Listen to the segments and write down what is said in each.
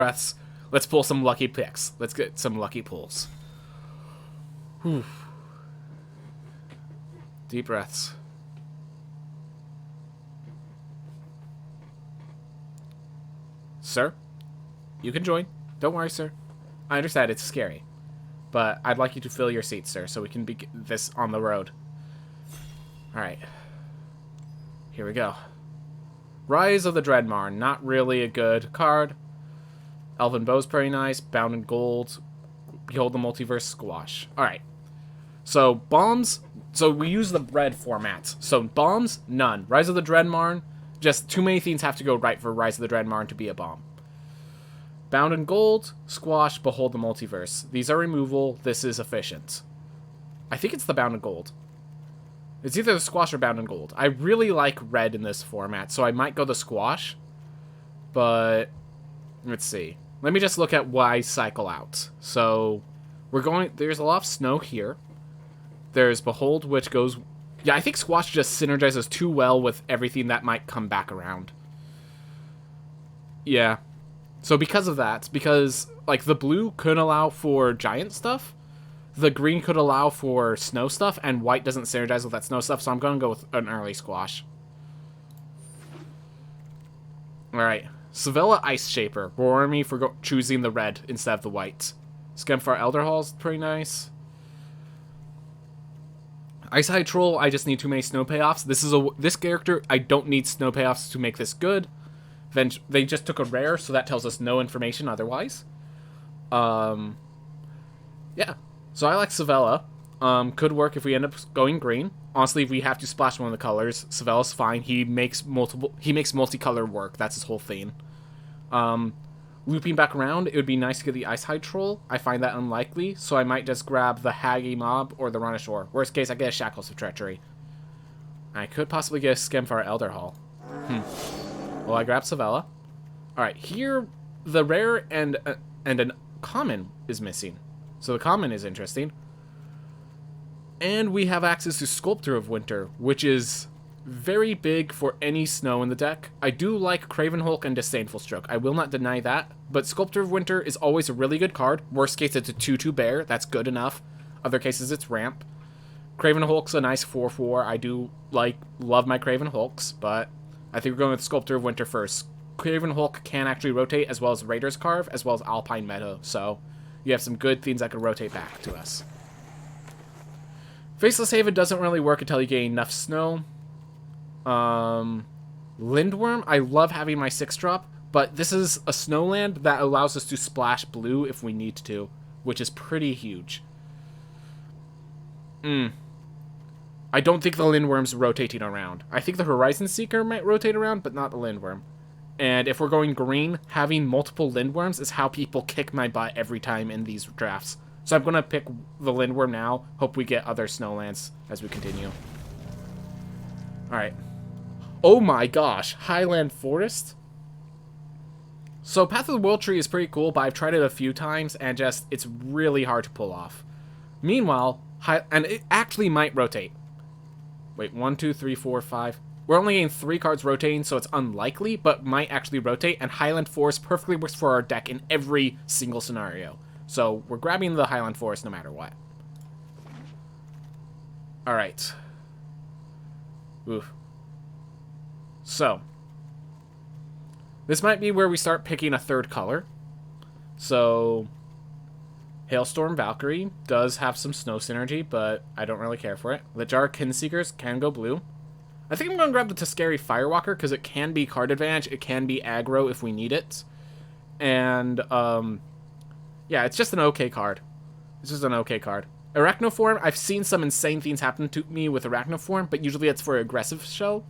breaths. Let's pull some lucky picks. Let's get some lucky pulls. Whew. Deep breaths. Sir, you can join. Don't worry, sir. I understand it's scary, but I'd like you to fill your seat, sir, so we can begin this on the road. All right. Here we go. Rise of the Dreadmarn. Not really a good card. Elven Bow's pretty nice. Bound in Gold. Behold the Multiverse Squash. Alright. So, bombs. So, we use the red formats. So, bombs, none. Rise of the Dreadmarn. Just too many things have to go right for Rise of the Dreadmarn to be a bomb. Bound in Gold. Squash. Behold the Multiverse. These are removal. This is efficient. I think it's the Bound in Gold. It's either the Squash or Bound in Gold. I really like red in this format, so I might go the Squash. But, let's see. Let me just look at why cycle out. So, we're going... There's a lot of snow here. There's Behold, which goes... Yeah, I think Squash just synergizes too well with everything that might come back around. Yeah. So, because of that, because, like, the blue could allow for giant stuff, the green could allow for snow stuff, and white doesn't synergize with that snow stuff, so I'm going to go with an early Squash. Alright. Sevilla Ice Shaper. Roar me for choosing the red instead of the white. Skemfar Elderhall's pretty nice. Ice High Troll, I just need too many snow payoffs. This character, I don't need snow payoffs to make this good. Then they just took a rare, so that tells us no information otherwise. Yeah. So I like Sevilla. Could work if we end up going green. Honestly, if we have to splash one of the colors, Savella's fine. He makes multicolor work. That's his whole thing. Looping back around, it would be nice to get the Ice High Troll. I find that unlikely, so I might just grab the Haggy Mob or the Run Ashore. Worst case, I get a Shackles of Treachery. I could possibly get a Skemfar Elderhall. Well, I grab Sevilla. Alright, here, the rare and an common is missing. So the common is interesting. And we have access to Sculptor of Winter, which is very big for any snow in the deck. I do like Craven Hulk and Disdainful Stroke. I will not deny that. But Sculptor of Winter is always a really good card. Worst case, it's a 2/2 bear. That's good enough. Other cases, it's ramp. Craven Hulk's a nice 4/4. I do love my Craven Hulks, but I think we're going with Sculptor of Winter first. Craven Hulk can actually rotate, as well as Raider's Carve, as well as Alpine Meadow. So you have some good things that can rotate back to us. Faceless Haven doesn't really work until you get enough snow. Lindworm, I love having my 6-drop, but this is a snowland that allows us to splash blue if we need to, which is pretty huge. I don't think the Lindworm's rotating around. I think the Horizon Seeker might rotate around, but not the Lindworm. And if we're going green, having multiple Lindworms is how people kick my butt every time in these drafts. So I'm going to pick the Lindworm now. Hope we get other snowlands as we continue. Alright. Oh my gosh. Highland Forest? So Path of the World Tree is pretty cool, but I've tried it a few times, and it's really hard to pull off. Meanwhile, and it actually might rotate. Wait, 1, 2, 3, 4, 5. We're only getting 3 cards rotating, so it's unlikely, but might actually rotate, and Highland Forest perfectly works for our deck in every single scenario. So we're grabbing the Highland Forest no matter what. Alright. Oof. So, this might be where we start picking a third color. So, Hailstorm Valkyrie does have some snow synergy, but I don't really care for it. Lijar Kinseekers can go blue. I think I'm going to grab the Tuscari Firewalker because it can be card advantage, it can be aggro if we need it. And, yeah, it's just an okay card. It's just an okay card. Arachnoform, I've seen some insane things happen to me with Arachnoform, but usually it's for aggressive show.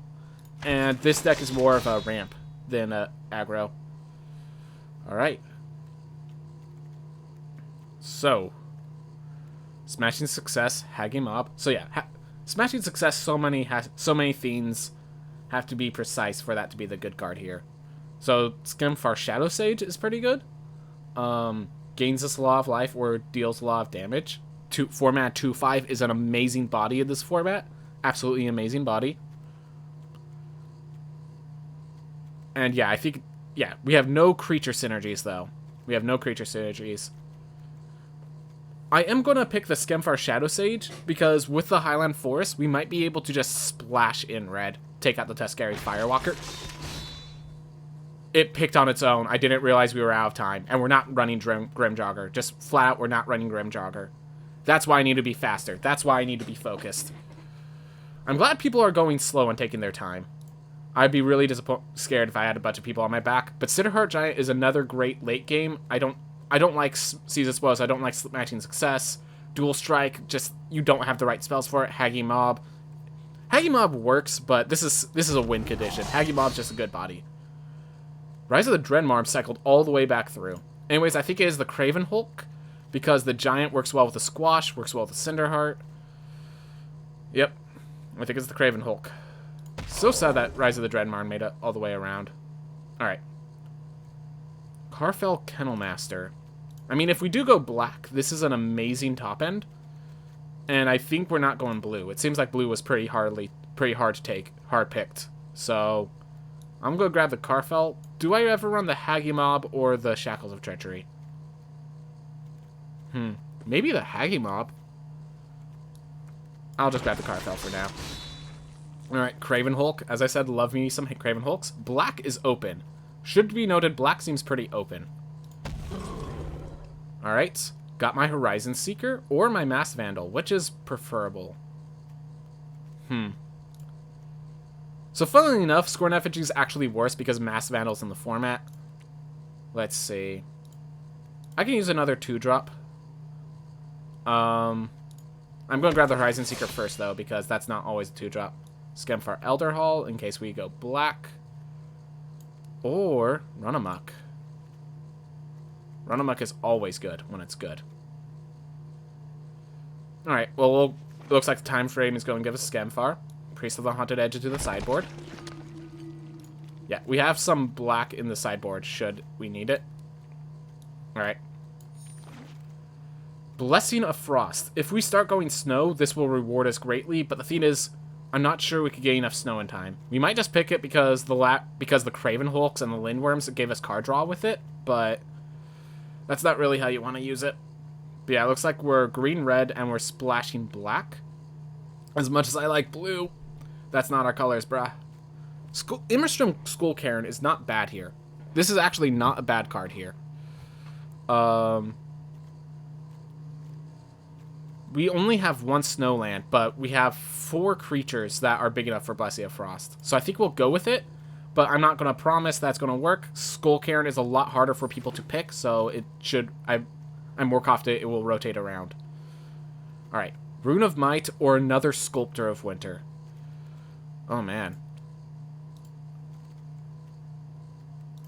And this deck is more of a ramp than a aggro. Alright. So, Smashing Success, Haggy Mob. So yeah, Smashing Success, so many things have to be precise for that to be the good card here. So, Skemfar Shadow Sage is pretty good. Gains us a lot of life or deals a lot of damage. Format 2/5 is an amazing body in this format. Absolutely amazing body. And yeah, I think, yeah, we have no creature synergies, though. We have no creature synergies. I am going to pick the Skemfar Shadow Sage, because with the Highland Forest, we might be able to just splash in red. Take out the Tuskegee Firewalker. It picked on its own. I didn't realize we were out of time. And we're not running Grimjogger. Just flat out, we're not running Grimjogger. That's why I need to be faster. That's why I need to be focused. I'm glad people are going slow and taking their time. I'd be really scared if I had a bunch of people on my back. But Sitterheart Giant is another great late game. I don't like Seize Expose. I don't like Matching Success. Dual Strike, just you don't have the right spells for it. Haggy Mob. Haggy Mob works, but this is a win condition. Haggy Mob's just a good body. Rise of the Dreadmarm cycled all the way back through. Anyways, I think it is the Craven Hulk, because the Giant works well with the Squash, works well with the Cinderheart. Yep, I think it's the Craven Hulk. So sad that Rise of the Dreadmarm made it all the way around. Alright. Carfell Kennelmaster. I mean, if we do go black, this is an amazing top end. And I think we're not going blue. It seems like blue was pretty hard to take, hard picked. So I'm going to grab the Carfell. Do I ever run the Haggy Mob or the Shackles of Treachery? Maybe the Haggy Mob. I'll just grab the Carfell for now. Alright, Craven Hulk. As I said, love me some Craven Hulks. Black is open. Should be noted, black seems pretty open. Alright, got my Horizon Seeker or my Mass Vandal. Which is preferable? So funnily enough, Scorn Effigy is actually worse because Mass Vandal's in the format. Let's see. I can use another 2-drop. I'm going to grab the Horizon Seeker first, though, because that's not always a 2-drop. Skemfar Elderhall, in case we go black. Or Run Amok. Run Amok is always good when it's good. Alright, well, it looks like the time frame is going to give us Skemfar. Priest of the Haunted Edge into the sideboard. Yeah, we have some black in the sideboard should we need it. Alright. Blessing of Frost. If we start going snow, this will reward us greatly, but the thing is, I'm not sure we could get enough snow in time. We might just pick it because the Craven Hulks and the Lindworms gave us card draw with it, but that's not really how you want to use it. But yeah, it looks like we're green-red and we're splashing black. As much as I like blue, that's not our colors, bruh. Immerstrom Skull Cairn is not bad here. This is actually not a bad card here. We only have one Snowland, but we have 4 creatures that are big enough for Blessing of Frost. So I think we'll go with it, but I'm not going to promise that's going to work. Skull Cairn is a lot harder for people to pick, so it should... I'm more confident it will rotate around. Alright. Rune of Might or another Sculptor of Winter. Oh, man.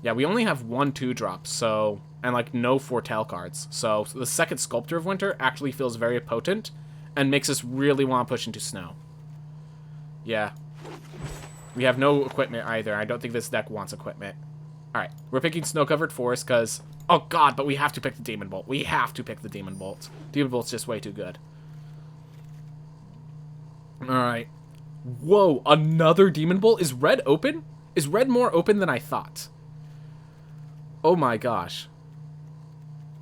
Yeah, we only have 1 2-drop, so... And, like, no Foretell cards. So the second Sculptor of Winter actually feels very potent and makes us really want to push into snow. Yeah. We have no equipment either. I don't think this deck wants equipment. Alright, we're picking Snow-Covered Forest because... Oh, God, but we have to pick the Demon Bolt. We have to pick the Demon Bolt. Demon Bolt's just way too good. Alright. Whoa, another Demon Bolt? Is red open? Is red more open than I thought? Oh, my gosh.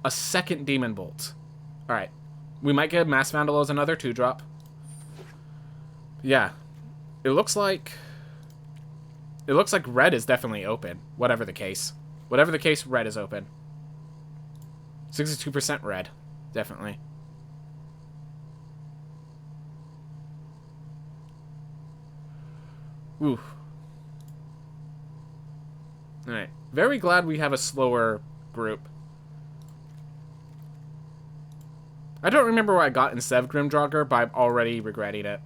A second Demon Bolt. Alright. We might get Mass Vandal as another 2-drop. Yeah. It looks like red is definitely open. Whatever the case. Whatever the case, red is open. 62% red. Definitely. Ooh. Alright. Very glad we have a slower group. I don't remember what I got instead of Grimjogger, but I'm already regretting it.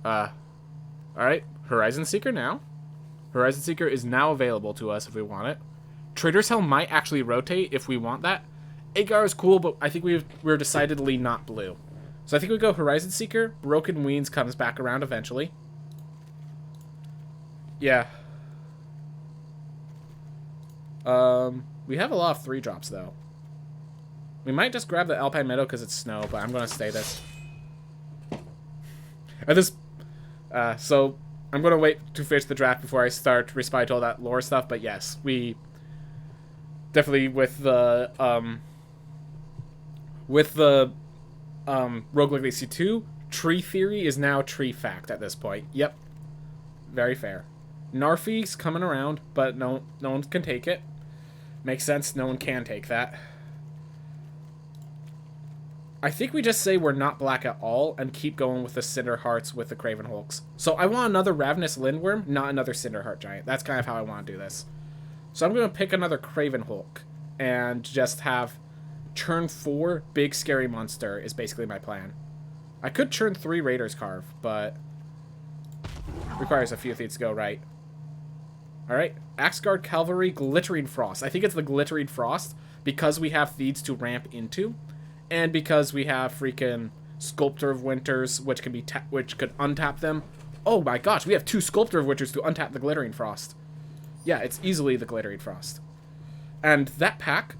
Alright. Horizon Seeker now. Horizon Seeker is now available to us if we want it. Trader's Helm might actually rotate if we want that. Agar is cool, but I think we're decidedly not blue. So I think we go Horizon Seeker. Broken Wings comes back around eventually. Yeah. We have a lot of 3-drops, though. We might just grab the Alpine Meadow because it's snow, but I'm going to stay this. So I'm going to wait to finish the draft before I start responding to all that lore stuff, but yes, we Definitely with the Rogue Legacy 2, tree theory is now tree fact at this point. Yep. Very fair. Narfi's coming around, but no one can take it. Makes sense, no one can take that. I think we just say we're not black at all and keep going with the Cinder Hearts with the Craven Hulks. So I want another Ravenous Lindworm, not another Cinder Heart Giant. That's kind of how I want to do this. So I'm going to pick another Craven Hulk and just have turn 4 big scary monster is basically my plan. I could turn 3 Raiders Carve, but requires a few things to go right. Alright, Axguard Cavalry, Glittering Frost. I think it's the Glittering Frost because we have Thieves to ramp into. And because we have freaking Sculptor of Winters, which can be which could untap them. Oh my gosh, we have 2 Sculptor of Winters to untap the Glittering Frost. Yeah, it's easily the Glittering Frost. And that pack,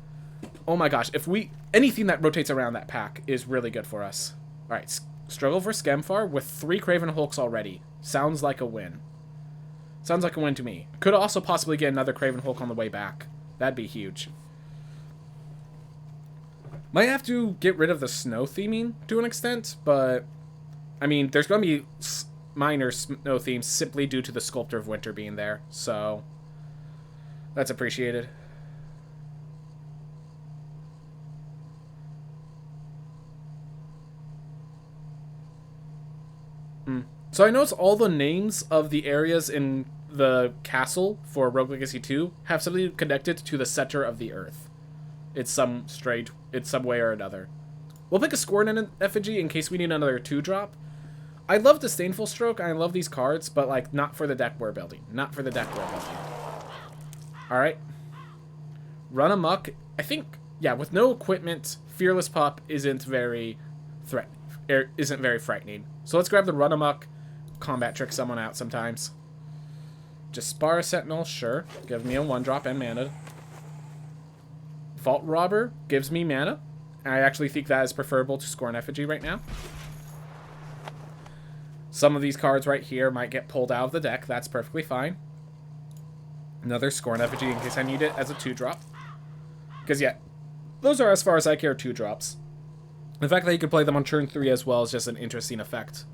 oh my gosh, if we anything that rotates around that pack is really good for us. All right, Struggle for Skemfar with 3 Craven Hulks already. Sounds like a win. Sounds like a win to me. Could also possibly get another Craven Hulk on the way back. That'd be huge. Might have to get rid of the snow theming to an extent, but I mean, there's going to be minor snow themes simply due to the Sculptor of Winter being there, so that's appreciated. So I noticed all the names of the areas in the castle for Rogue Legacy 2 have something connected to the center of the earth. It's some way or another. We'll pick a Scorn and an effigy in case we need another 2-drop. I love Disdainful Stroke, I love these cards, but like not for the deck we're building. Not for the deck we're building. Alright. Run Amok. I think, yeah, with no equipment, Fearless Pup isn't very frightening. So let's grab the Run Amok, combat trick someone out sometimes. Just spar a Sentinel, sure. Give me a 1-drop and mana. Vault Robber gives me mana. I actually think that is preferable to Scorn Effigy right now. Some of these cards right here might get pulled out of the deck. That's perfectly fine. Another Scorn Effigy in case I need it as a 2-drop. Because, yeah, those are as far as I care 2-drops. The fact that you can play them on turn 3 as well is just an interesting effect.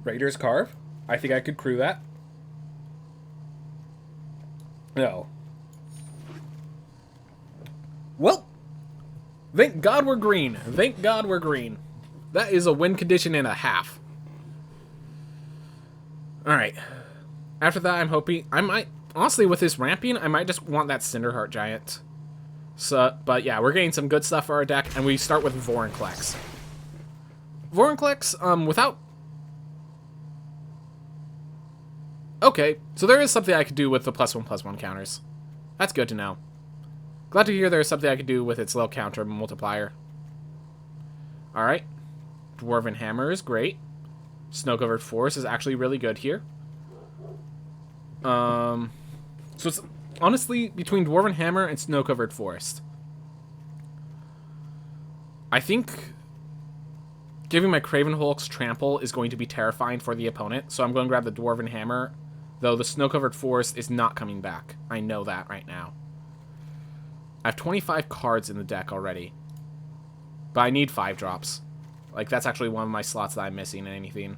Raiders Carve. I think I could crew that. No. Well, thank God we're green. Thank God we're green. That is a win condition and a half. Alright. After that, I'm hoping... I might... Honestly, with this ramping, I might just want that Cinderheart Giant. So, but yeah, we're getting some good stuff for our deck, and we start with Vorinclex. Vorinclex, without... Okay, so there is something I could do with the +1/+1 counters. That's good to know. Glad to hear there's something I could do with its low counter multiplier. Alright. Dwarven Hammer is great. Snow-Covered Forest is actually really good here. So it's honestly between Dwarven Hammer and Snow-Covered Forest. I think giving my Craven Hulks Trample is going to be terrifying for the opponent, so I'm going to grab the Dwarven Hammer, though the Snow-Covered Forest is not coming back. I know that right now. I have 25 cards in the deck already, but I need 5-drops. Like, that's actually one of my slots that I'm missing in anything.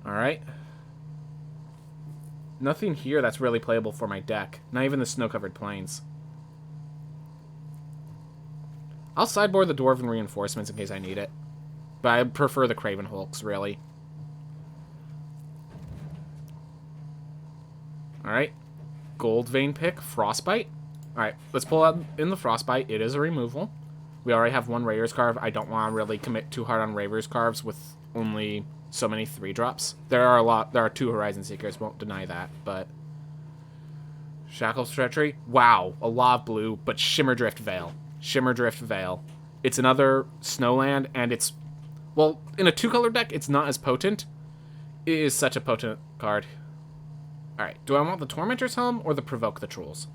Alright. Nothing here that's really playable for my deck. Not even the Snow-Covered Plains. I'll sideboard the Dwarven Reinforcements in case I need it. But I prefer the Craven Hulks, really. Alright. Gold Vein pick. Frostbite. Alright, let's pull out in the Frostbite. It is a removal. We already have 1 Raiders Carve. I don't want to really commit too hard on Raiders Carves with only so many 3-drops. There are 2 Horizon Seekers, won't deny that, but... Shackles Treachery. Wow, a lot of blue, but Shimmerdrift Veil. Shimmerdrift Veil. It's another Snowland, and it's... Well, in a 2-color deck, it's not as potent. It is such a potent card. Alright, do I want the Tormentor's Helm or the Provoke the Trolls?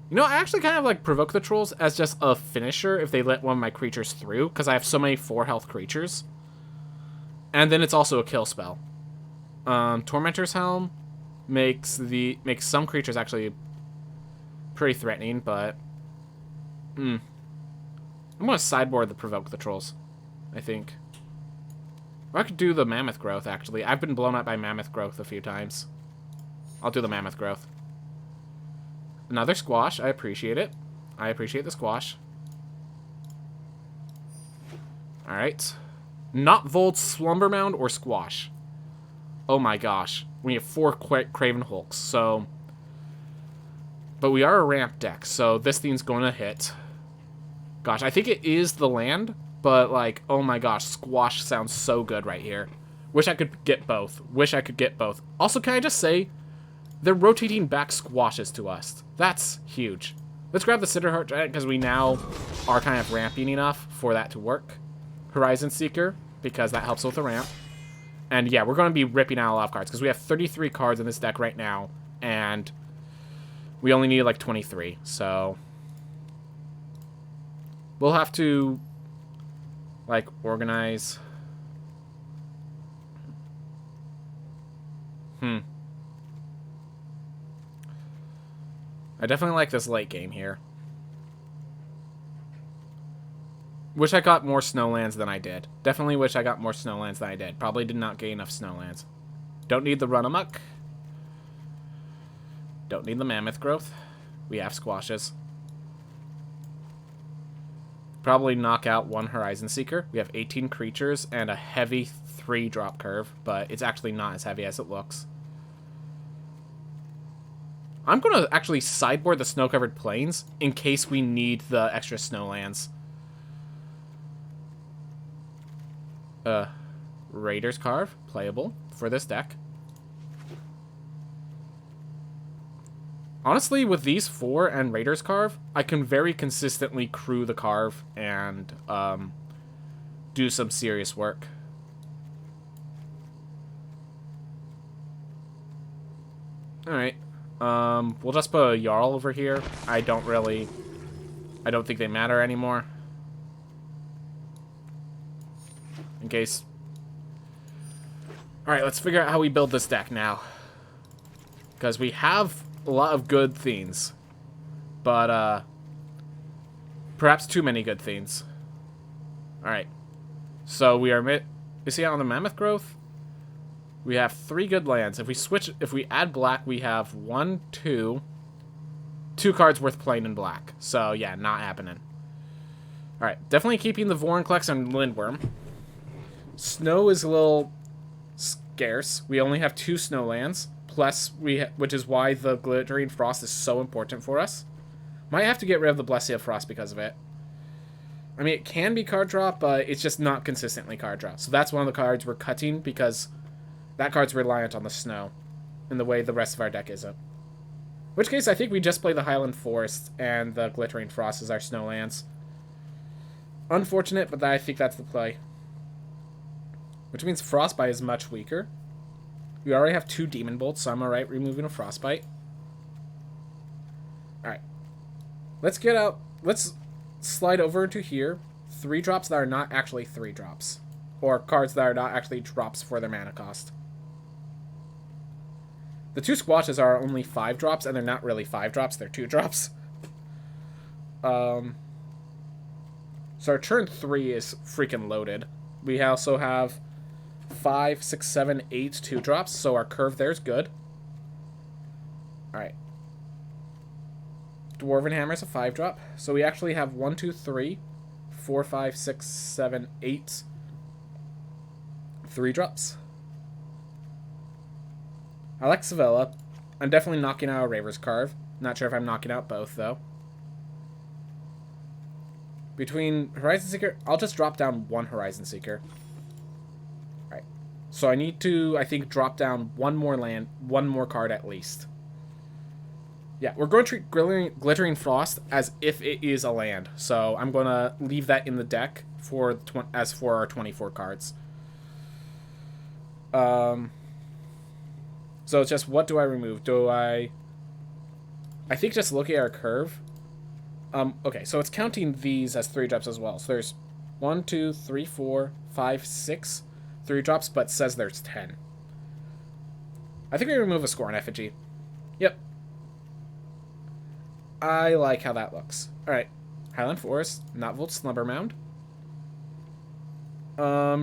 You know, I actually kind of like Provoke the Trolls as just a finisher if they let one of my creatures through, because I have so many 4-health creatures. And then it's also a kill spell. Tormentor's Helm makes some creatures actually pretty threatening, but I'm gonna sideboard the Provoke the Trolls, I think. Or I could do the Mammoth Growth, actually. I've been blown up by Mammoth Growth a few times. I'll do the Mammoth Growth. Another Squash. I appreciate it. I appreciate the Squash. Alright. Not Volt, Slumber Mound, or Squash. Oh my gosh. We have 4 Craven Hulks, so... But we are a ramp deck, so this thing's going to hit. Gosh, I think it is the land, but, like, oh my gosh, Squash sounds so good right here. Wish I could get both. Wish I could get both. Also, can I just say, they're rotating back Squashes to us. That's huge. Let's grab the Cinderheart Giant, because we now are kind of ramping enough for that to work. Horizon Seeker, because that helps with the ramp. And yeah, we're going to be ripping out a lot of cards, because we have 33 cards in this deck right now, and we only need like 23, so we'll have to like organize. I definitely like this late game here. Wish I got more Snowlands than I did. Definitely wish I got more Snowlands than I did. Probably did not get enough Snowlands. Don't need the Run Amok. Don't need the Mammoth Growth. We have Squashes. Probably knock out 1 Horizon Seeker. We have 18 creatures and a heavy 3-drop curve, but it's actually not as heavy as it looks. I'm going to actually sideboard the Snow-Covered Plains in case we need the extra Snowlands. Raider's Carve, playable for this deck. Honestly, with these 4 and Raider's Carve, I can very consistently crew the Carve and do some serious work. Alright. We'll just put a Jarl over here. I don't think they matter anymore. In case... Alright, let's figure out how we build this deck now. Because we have a lot of good things. But, perhaps too many good things. Alright. So we are... You see on the Mammoth Growth? We have 3 good lands. If we add black, we have 1, 2... 2 cards worth playing in black. So, yeah, not happening. Alright, definitely keeping the Vorinclex and Lindworm. Snow is a little scarce. We only have 2 Snowlands. Plus, which is why the Glittering Frost is so important for us. Might have to get rid of the Blessing of Frost because of it. I mean, it can be card draw, but it's just not consistently card draw. So that's one of the cards we're cutting because that card's reliant on the snow in the way the rest of our deck isn't. In which case, I think we just play the Highland Forest and the Glittering Frost as our Snowlands. Unfortunate, but I think that's the play. Which means Frostbite is much weaker. We already have 2 Demon Bolts, so I'm alright removing a Frostbite. Alright. Let's slide over to here. 3 drops that are not actually 3 drops. Or cards that are not actually drops for their mana cost. The 2 Squashes are only 5 drops, and they're not really 5 drops, they're 2 drops. So our turn 3 is freaking loaded. We also have 5, 6, 7, 8 2 drops, so our curve there is good. Alright. Dwarven Hammer's a 5 drop, so we actually have 1, 2, 3, 4, 5, 6, 7, 8 3 drops. I like Sevilla. I'm definitely knocking out a Raver's Carve. Not sure if I'm knocking out both, though. Between Horizon Seeker, I'll just drop down 1 Horizon Seeker. Alright. So I need to, I think, drop down 1 more land, 1 more card at least. Yeah, we're going to treat Glittering Frost as if it is a land. So I'm going to leave that in the deck as for our 24 cards. So it's just, what do I remove? I think just looking at our curve. Okay, so it's counting these as 3 drops as well. So there's 1, 2, 3, 4, 5, 6 3 drops, but says there's 10. I think we remove a Scorn Effigy. Yep. I like how that looks. Alright. Highland Forest, Notvolt Slumber Mound.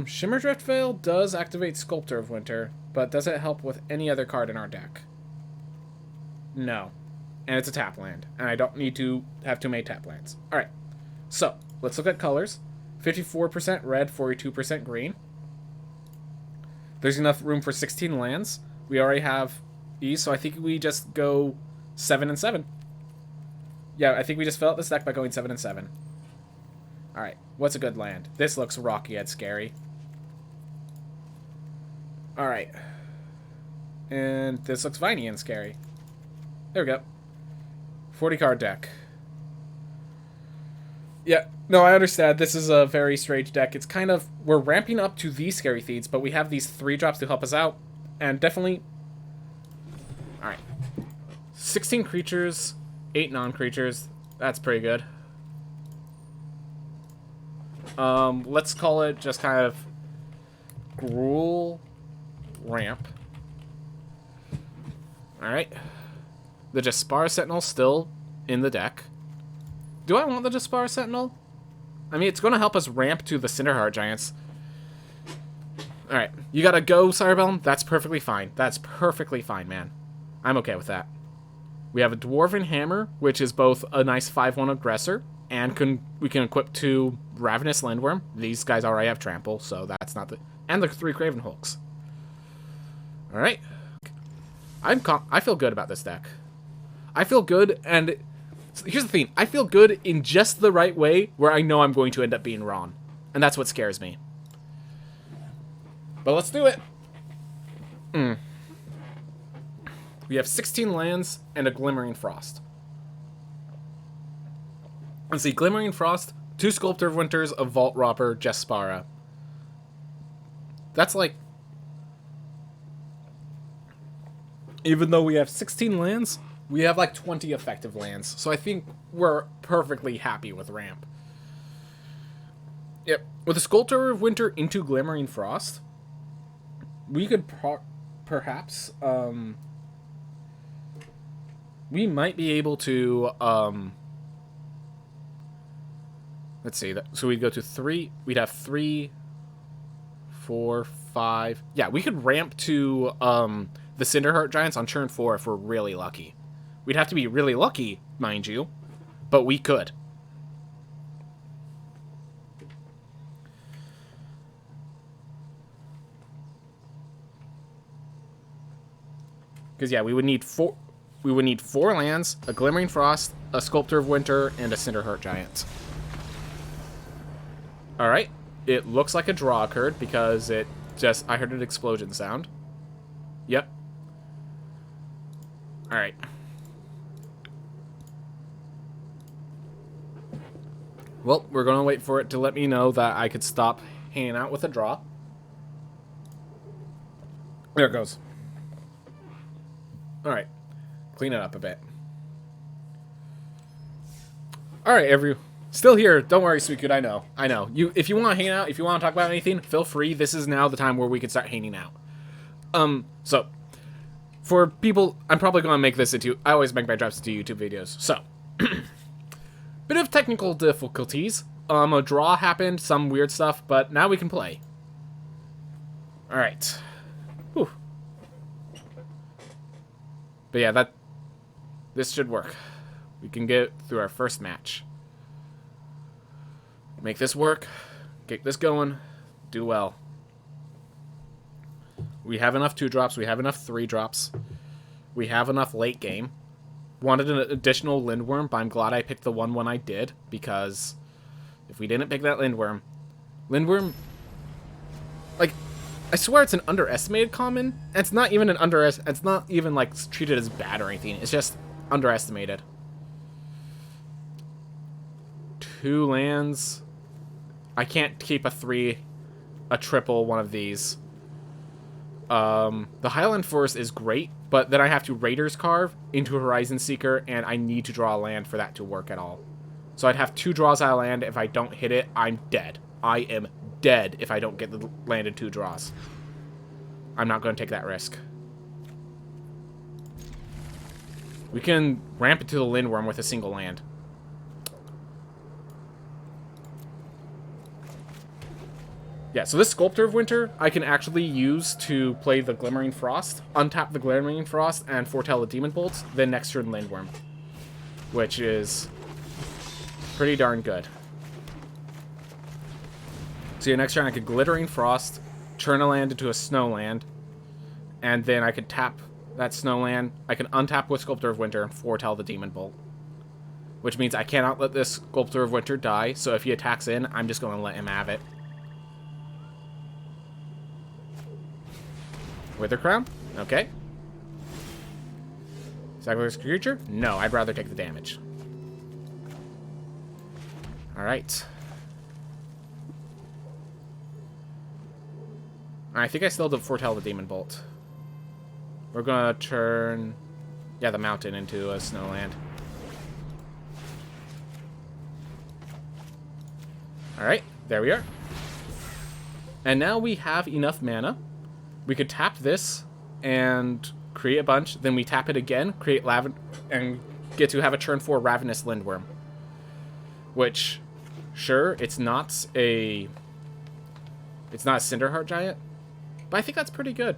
Shimmer Drift Veil does activate Sculptor of Winter, but does it help with any other card in our deck? No. And it's a tap land, and I don't need to have too many tap lands. Alright, so, let's look at colors. 54% red, 42% green. There's enough room for 16 lands. We already have these, so I think we just go 7 and 7. Yeah, I think we just fill out this deck by going 7 and 7. Alright, what's a good land? This looks rocky and scary. Alright. And this looks viney and scary. There we go. 40 card deck. Yeah, no, I understand. This is a very strange deck. It's kind of... We're ramping up to these Scary Thieves, but we have these 3 drops to help us out. And definitely... Alright. 16 creatures, 8 non-creatures. That's pretty good. Let's call it just kind of... Gruul ramp. Alright. The Jaspara Sentinel still in the deck. Do I want the Jaspara Sentinel? I mean, it's going to help us ramp to the Cinderheart Giants. Alright, you gotta go, Sirebelm. That's perfectly fine. That's perfectly fine, man. I'm okay with that. We have a Dwarven Hammer, which is both a nice 5/1 aggressor, and we can equip 2 Ravenous Lindworm. These guys already have Trample, so that's not the... And the 3 Craven Hulks. Alright. I feel good about this deck. I feel good, and here's the thing. I feel good in just the right way where I know I'm going to end up being wrong. And that's what scares me. But let's do it. We have 16 lands and a Glimmering Frost. Let's see, Glimmering Frost, 2 Sculptor of Winters, a Vault Robber, Jaspara. That's like... Even though we have 16 lands, we have like 20 effective lands. So I think we're perfectly happy with ramp. Yep. With a Sculptor of Winter into Glimmering Frost, we could perhaps... we might be able to... let's see. So we'd go to 3. We'd have 3, 4, 5... Yeah, we could ramp to... the Cinderheart Giants on turn 4 if we're really lucky. We'd have to be really lucky, mind you, but we could. Because yeah, we would need 4 lands, a Glimmering Frost, a Sculptor of Winter, and a Cinderheart Giant. All right, it looks like a draw occurred because I heard an explosion sound. Yep. Alright. Well, we're going to wait for it to let me know that I could stop hanging out with a draw. There it goes. Alright. Clean it up a bit. Alright, still here. Don't worry, Suicune. I know. If you want to hang out, if you want to talk about anything, feel free. This is now the time where we can start hanging out. So... For people, I'm probably going to make this into... I always make my drops into YouTube videos. So, bit of technical difficulties. A draw happened, some weird stuff, but now we can play. Alright. Whew. But yeah, this should work. We can get through our first match. Make this work. Get this going. Do well. We have enough 2-drops. We have enough 3-drops. We have enough late game. Wanted an additional Lindworm, but I'm glad I picked the 1/1 I did, because if we didn't pick that Lindworm, like, I swear it's an underestimated common. And it's not even it's not even like treated as bad or anything. It's just underestimated. 2 lands. I can't keep a triple one of these. The Highland Forest is great, but then I have to Raiders Carve into Horizon Seeker, and I need to draw a land for that to work at all. So I'd have 2 draws out of land. If I don't hit it, I'm dead. I am dead if I don't get the land in 2 draws. I'm not going to take that risk. We can ramp it to the Lindworm with a single land. Yeah, so this Sculptor of Winter I can actually use to play the Glimmering Frost, untap the Glimmering Frost, and foretell the Demon Bolts, then next turn Lindworm. Which is pretty darn good. So yeah, next turn I could Glittering Frost, turn a land into a snow land, and then I could tap that snow land. I can untap with Sculptor of Winter and foretell the Demon Bolt. Which means I cannot let this Sculptor of Winter die, so if he attacks in, I'm just going to let him have it. Wither Crown? Okay. Sacrifice creature? No, I'd rather take the damage. Alright. I think I still have to foretell the Demon Bolt. We're gonna turn... yeah, the mountain into a snowland. Alright, there we are. And now we have enough mana. We could tap this and create a bunch, then we tap it again, create and get to have a turn 4 Ravenous Lindworm. Which, sure, it's not a Cinderheart Giant, but I think that's pretty good.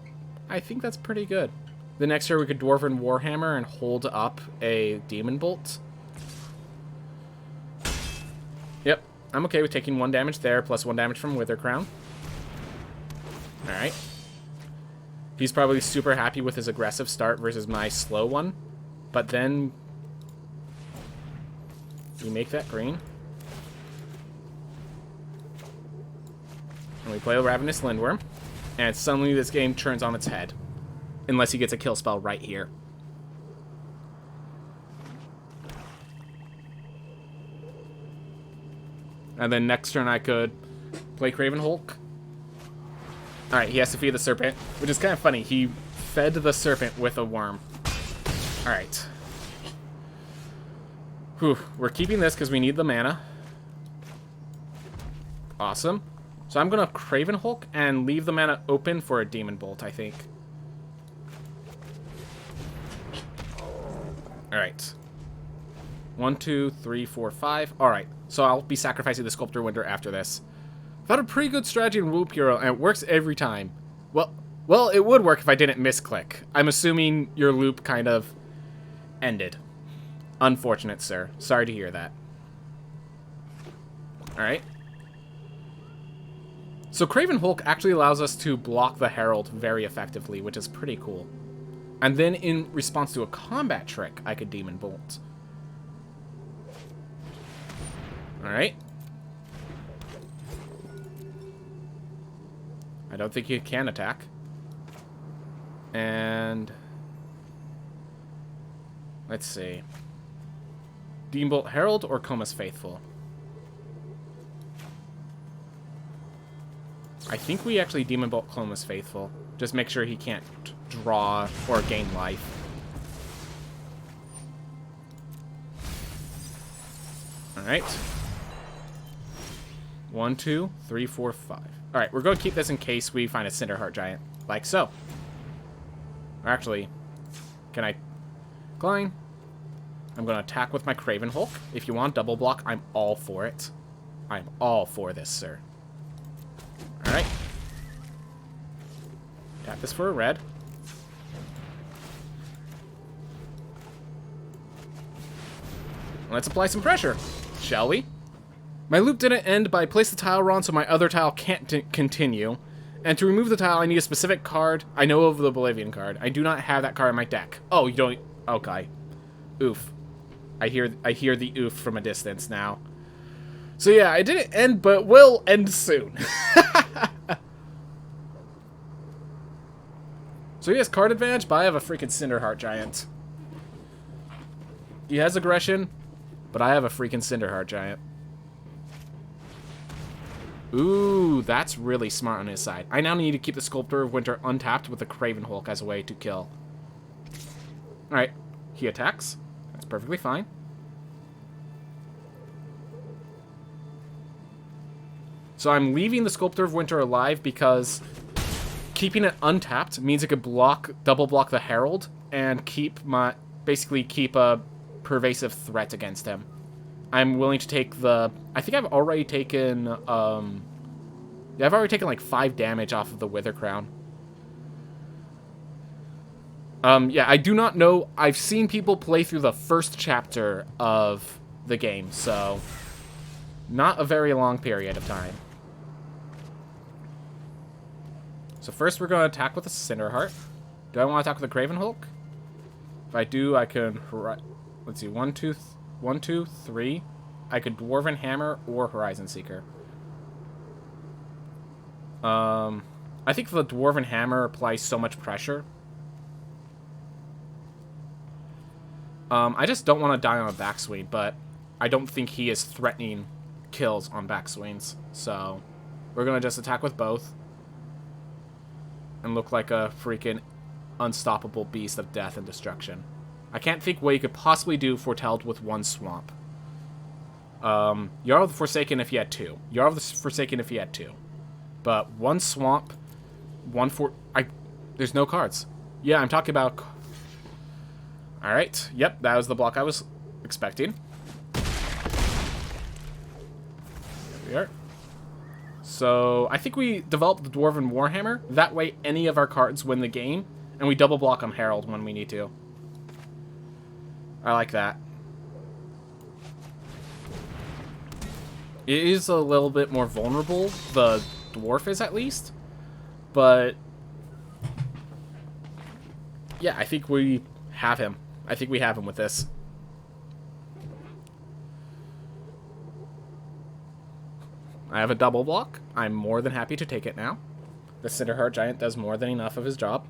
I think that's pretty good. The next turn we could Dwarven Warhammer and hold up a Demon Bolt. Yep, I'm okay with taking 1 damage there, plus 1 damage from Wither Crown. Alright. He's probably super happy with his aggressive start versus my slow one. But then we make that green. And we play a Ravenous Lindworm. And suddenly this game turns on its head. Unless he gets a kill spell right here. And then next turn I could play Craven Hulk. Alright, he has to feed the serpent, which is kind of funny. He fed the serpent with a worm. Alright. Whew. We're keeping this because we need the mana. Awesome. So I'm going to Craven Hulk and leave the mana open for a Demon Bolt, I think. Alright. 1, 2, 3, 4, 5. Alright. So I'll be sacrificing the Sculptor Winter after this. I've had a pretty good strategy in Loop Hero, and it works every time. Well, it would work if I didn't misclick. I'm assuming your loop kind of ended. Unfortunate, sir. Sorry to hear that. Alright. So Craven Hulk actually allows us to block the Herald very effectively, which is pretty cool. And then in response to a combat trick, I could Demon Bolt. Alright. I don't think he can attack. And let's see. Demon Bolt Herald or Coma's Faithful? I think we actually Demon Bolt Coma's Faithful. Just make sure he can't draw or gain life. Alright. 1, 2, 3, 4, 5. Alright, we're going to keep this in case we find a Cinderheart Giant. Like so. Or actually, can I decline? I'm going to attack with my Craven Hulk. If you want double block, I'm all for it. I'm all for this, sir. Alright. Tap this for a red. Let's apply some pressure, shall we? My loop didn't end, but I placed the tile wrong so my other tile can't continue. And to remove the tile, I need a specific card. I know of the Bolivian card. I do not have that card in my deck. Oh, you don't... Okay. Oof. I hear the oof from a distance now. So yeah, it didn't end, but will end soon. So he has card advantage, but I have a freaking Cinderheart Giant. He has aggression, but I have a freaking Cinderheart Giant. Ooh, that's really smart on his side. I now need to keep the Sculptor of Winter untapped with the Craven Hulk as a way to kill. Alright, he attacks. That's perfectly fine. So I'm leaving the Sculptor of Winter alive because keeping it untapped means it could double block the Herald and keep my basically keep a pervasive threat against him. I'm willing to take the... I think I've already taken... yeah, I've already taken like 5 damage off of the Wither Crown. Yeah, I do not know. I've seen people play through the first chapter of the game, so not a very long period of time. So first we're going to attack with a Cinderheart. Do I want to attack with a Craven Hulk? If I do, I can... Let's see, 1, 2, 3. I could Dwarven Hammer or Horizon Seeker. I think the Dwarven Hammer applies so much pressure. I just don't want to die on a backswing, but I don't think he is threatening kills on backswings. So we're going to just attack with both. And look like a freaking unstoppable beast of death and destruction. I can't think what you could possibly do Foretelled with 1 swamp. Jarl of the Forsaken if you had 2. Jarl of the Forsaken if you had 2. But 1 swamp, 1 for... There's no cards. Yeah, I'm talking about... Alright, yep, that was the block I was expecting. There we are. So, I think we developed the Dwarven Warhammer. That way, any of our cards win the game. And we double block on Herald when we need to. I like that. It is a little bit more vulnerable. The Dwarf is, at least. But... yeah, I think we have him. I think we have him with this. I have a double block. I'm more than happy to take it now. The Cinderheart Giant does more than enough of his job.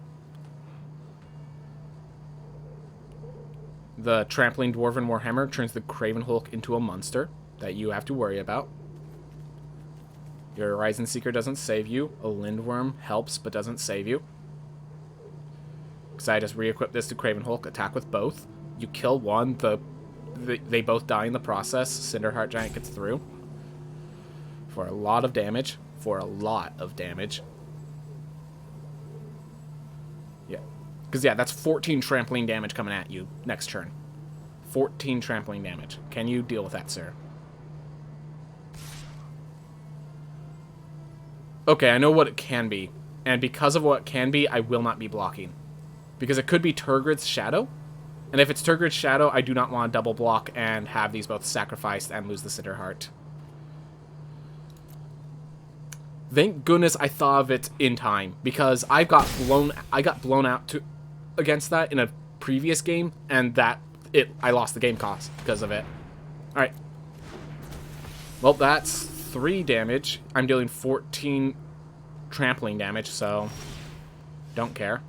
The Trampling Dwarven Warhammer turns the Craven Hulk into a monster that you have to worry about. Your Horizon Seeker doesn't save you. A Lindworm helps but doesn't save you. Because I just re-equip this to Craven Hulk, attack with both. You kill one, they both die in the process. Cinderheart Giant gets through. For a lot of damage. Yeah. Because, yeah, that's 14 trampling damage coming at you next turn. 14 trampling damage. Can you deal with that, sir? Okay, I know what it can be. And because of what it can be, I will not be blocking. Because it could be Turgrid's Shadow. And if it's Turgrid's Shadow, I do not want to double block and have these both sacrificed and lose the Cinderheart. Thank goodness I thought of it in time, because I got blown out against that in a previous game, and I lost the game cost because of it. Alright. Well, that's 3 damage. I'm dealing 14 trampling damage, so don't care.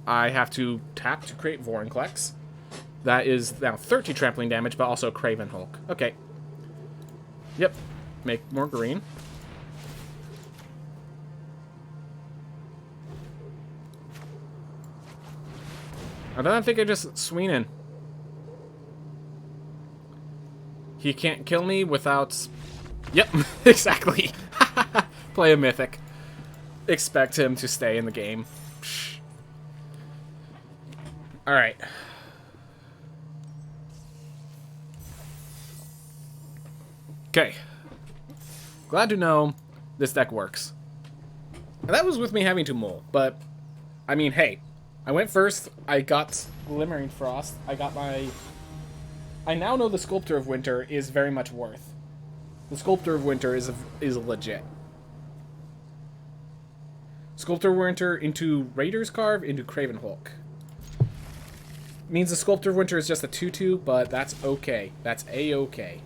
I have to tap to create Vorinclex. That is now 30 trampling damage, but also Craven Hulk. Okay. Yep. Make more green. And then I think I just swing in. He can't kill me without... Yep, exactly. Play a Mythic. Expect him to stay in the game. Alright. Okay. Glad to know this deck works. And that was with me having to mull, but, I mean, hey. I went first, I got Glimmering Frost, I got my... I now know the Sculptor of Winter is very much worth. The Sculptor of Winter is legit. Sculptor of Winter into Raider's Carve into Craven Hulk. Means the Sculptor of Winter is just a 2/2, but that's okay. That's a-okay.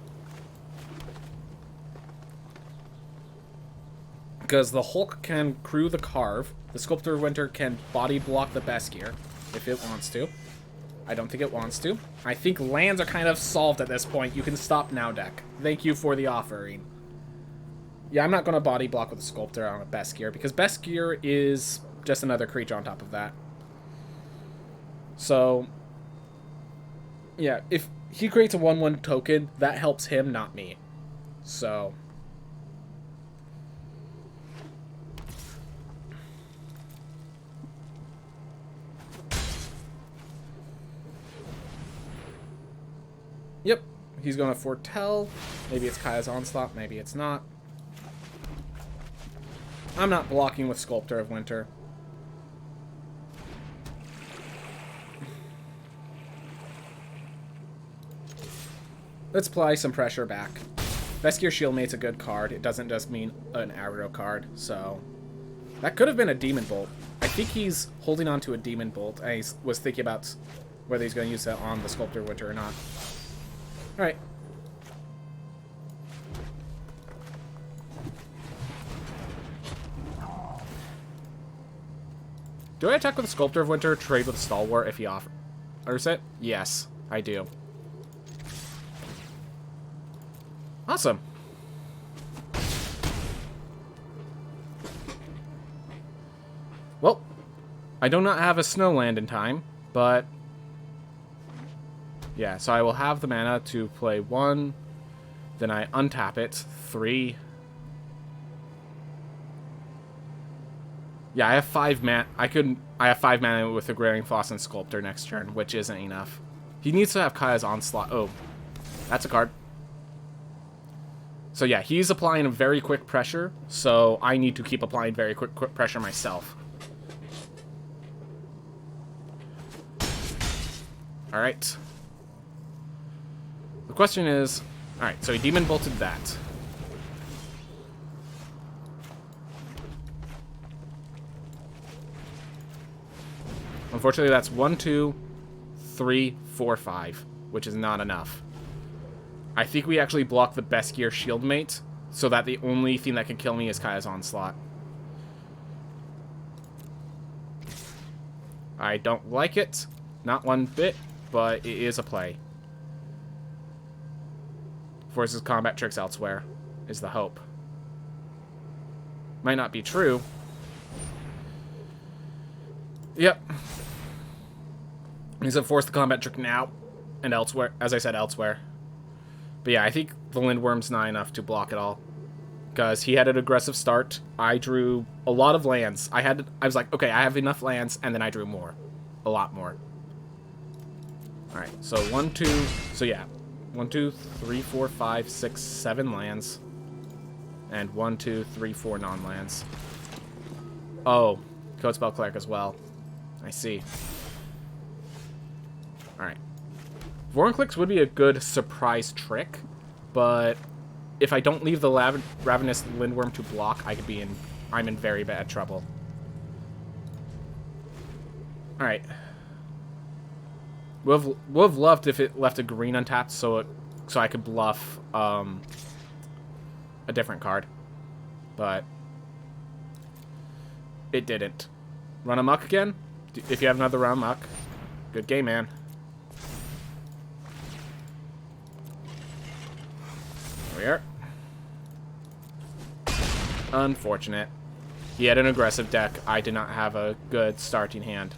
Because the Hulk can crew the Carve. The Sculptor of Winter can body block the Beskier, if it wants to. I don't think it wants to. I think lands are kind of solved at this point. You can stop now, deck. Thank you for the offering. Yeah, I'm not going to body block with a Sculptor on a Beskier, because Beskier is just another creature on top of that. So, yeah, if he creates a 1/1 token, that helps him, not me. So... Yep, he's going to foretell. Maybe it's Kaya's Onslaught, maybe it's not. I'm not blocking with Sculptor of Winter. Let's apply some pressure back. Veskier Shieldmate's a good card. It doesn't just mean an aggro card, so... That could have been a Demon Bolt. I think he's holding on to a Demon Bolt. I was thinking about whether he's going to use that on the Sculptor of Winter or not. Alright. Do I attack with the Sculptor of Winter, trade with Stalwart if he offers it? Yes, I do. Awesome. Well, I do not have a Snowland in time, but... Yeah, so I will have the mana to play 1, then I untap it, 3... Yeah, I have 5 mana. I have 5 mana with the Glaring Floss and Sculptor next turn, which isn't enough. He needs to have Kaya's Onslaught. Oh, that's a card. So yeah, he's applying a very quick pressure, so I need to keep applying very quick pressure myself. Alright. The question is... Alright, so he Demon Bolted that. Unfortunately, that's 1, 2, 3, 4, 5, which is not enough. I think we actually block the Veskier Shieldmate, so that the only thing that can kill me is Kaya's Onslaught. I don't like it. Not one bit, but it is a play. Forces combat tricks elsewhere, is the hope. Might not be true. Yep. He's gonna force the combat trick now, and elsewhere, as I said, elsewhere. But yeah, I think the Lindworm's not enough to block it all. Because he had an aggressive start. I drew a lot of lands. I was like, okay, I have enough lands, and then I drew more. A lot more. Alright, so 1, 2, so yeah. 1, 2, 3, 4, 5, 6, 7 lands. And 1, 2, 3, 4 non-lands. Oh, Codespell Cleric as well. I see. Alright. Vorinclex would be a good surprise trick, but if I don't leave the Ravenous Lindworm to block, I'm in very bad trouble. Alright. Would have loved if it left a green untapped so I could bluff a different card. But it didn't. Run amok again? If you have another run amok. Good game, man. There we are. Unfortunate. He had an aggressive deck. I did not have a good starting hand.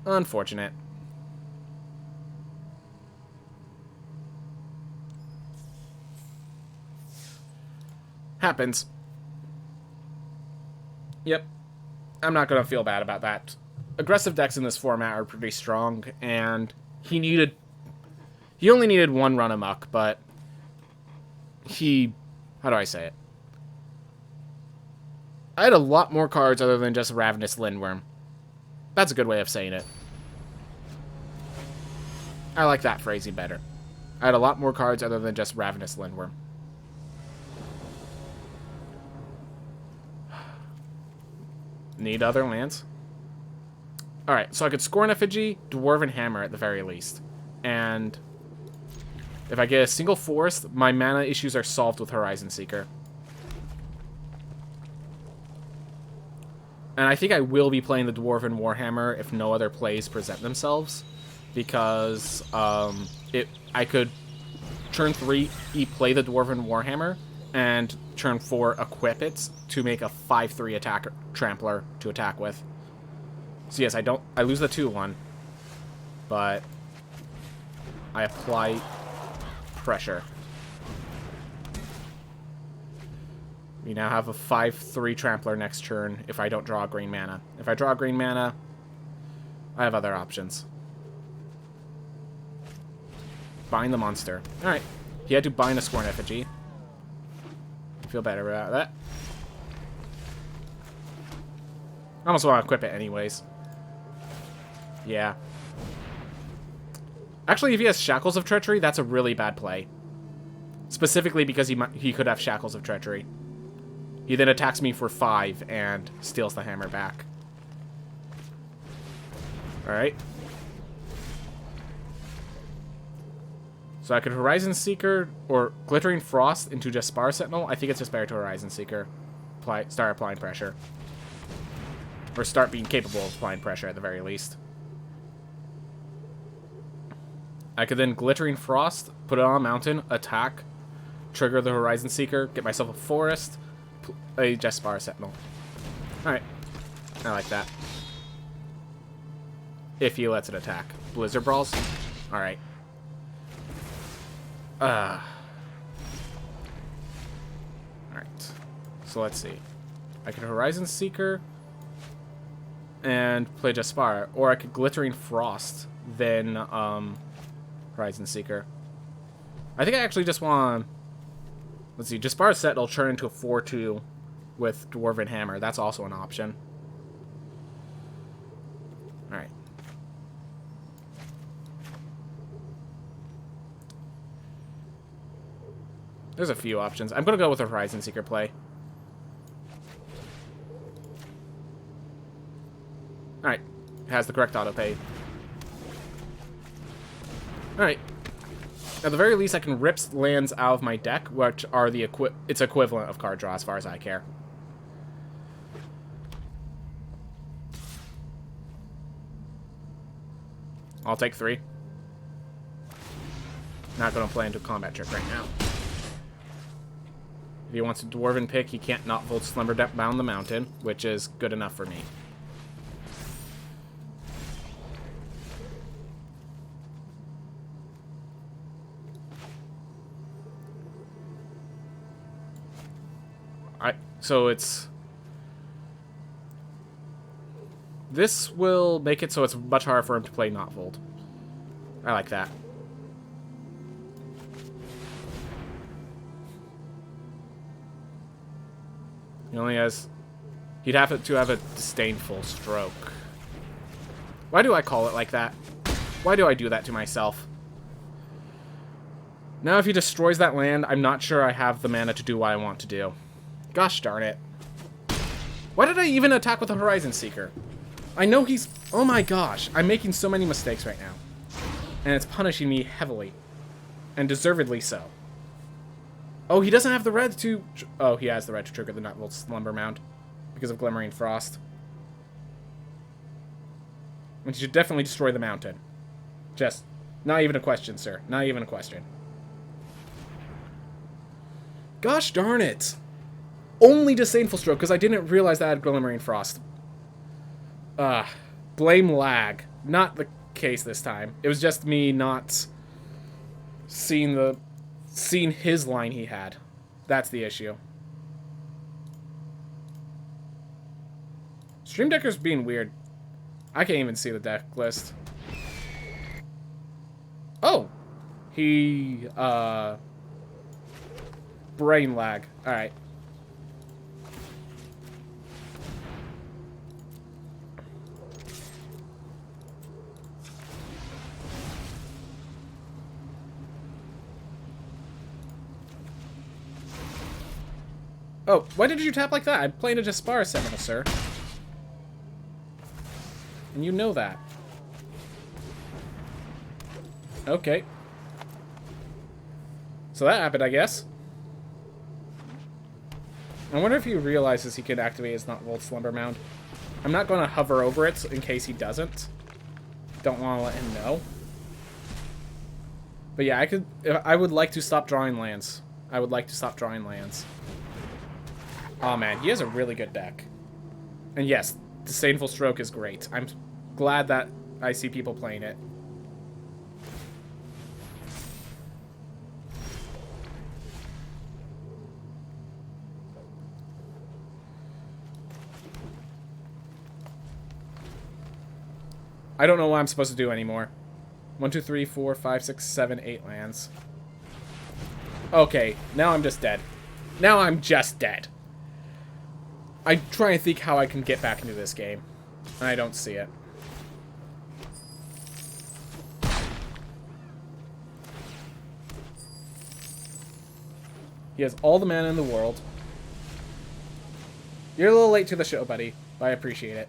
Unfortunate. Happens. Yep. I'm not going to feel bad about that. Aggressive decks in this format are pretty strong, and he only needed 1 run amok, but how do I say it? I had a lot more cards other than just Ravenous Lindworm. That's a good way of saying it. I like that phrasing better. I had a lot more cards other than just Ravenous Lindworm. Need other lands? Alright, so I could score an Effigy, Dwarven Hammer at the very least. And if I get a single forest, my mana issues are solved with Horizon Seeker. And I think I will be playing the Dwarven Warhammer if no other plays present themselves. Because I could turn 3 play the Dwarven Warhammer, and turn 4 equip it to make a 5/3 attacker trampler to attack with. So yes, I lose the 2/1, but I apply pressure. We now have a 5/3 trampler next turn if I don't draw green mana. If I draw green mana, I have other options. Bind the monster. Alright. He had to bind a Scorn Effigy. I feel better about that. I almost want to equip it anyways. Yeah. Actually, if he has Shackles of Treachery, that's a really bad play. Specifically because he could have Shackles of Treachery. He then attacks me for 5 and steals the hammer back. Alright. So I could Horizon Seeker or Glittering Frost into Jaspar Sentinel. I think it's just better to Horizon Seeker. Start applying pressure. Or start being capable of applying pressure at the very least. I could then Glittering Frost, put it on a mountain, attack, trigger the Horizon Seeker, get myself a forest, a Jaspar Sentinel. Alright. I like that. If he lets it attack. Blizzard Brawls? Alright. Alright. So let's see. I could Horizon Seeker and play Jaspar. Or I could Glittering Frost, then Horizon Seeker. I think I actually just want to... Let's see. Jaspar Sentinel turn into a 4-2 with Dwarven Hammer. That's also an option. Alright. There's a few options. I'm going to go with a Horizon Seeker play. Alright. It has the correct auto-pay. Alright. At the very least, I can rip lands out of my deck, which are the its equivalent of card draw as far as I care. I'll take 3. Not going to play into a combat trick right now. If he wants a Dwarven pick, he can't not Volt Slumber Bound the Mountain, which is good enough for me. So it's... This will make it so it's much harder for him to play not Volt. I like that. He only has... He'd have to have a Disdainful Stroke. Why do I call it like that? Why do I do that to myself? Now if he destroys that land, I'm not sure I have the mana to do what I want to do. Gosh darn it. Why did I even attack with a Horizon Seeker? I know he's... Oh my gosh. I'm making so many mistakes right now. And it's punishing me heavily. And deservedly so. Oh, he doesn't have the red to... Oh, he has the red to trigger the Nutvolt Slumber Mound. Because of Glimmering Frost. Which should definitely destroy the mountain. Just... Not even a question, sir. Not even a question. Gosh darn it. Only Disdainful Stroke, because I didn't realize that I had Glimmering Frost. Blame lag. Not the case this time. It was just me not seeing his line he had. That's the issue. Stream Decker's being weird. I can't even see the deck list. Oh! He, brain lag. Alright. Oh, why did you tap like that? I'm playing a Jaspar Sentinel, sir. And you know that. Okay. So that happened, I guess. I wonder if he realizes he can activate his not Volt Slumber Mound. I'm not going to hover over it in case he doesn't. Don't want to let him know. But yeah, I would like to stop drawing lands. I would like to stop drawing lands. Oh man, he has a really good deck. And yes, Disdainful Stroke is great. I'm glad that I see people playing it. I don't know what I'm supposed to do anymore. 1, 2, 3, 4, 5, 6, 7, 8 lands. Okay, now I'm just dead. Now I'm just dead. I try and think how I can get back into this game, and I don't see it. He has all the mana in the world. You're a little late to the show, buddy, but I appreciate it.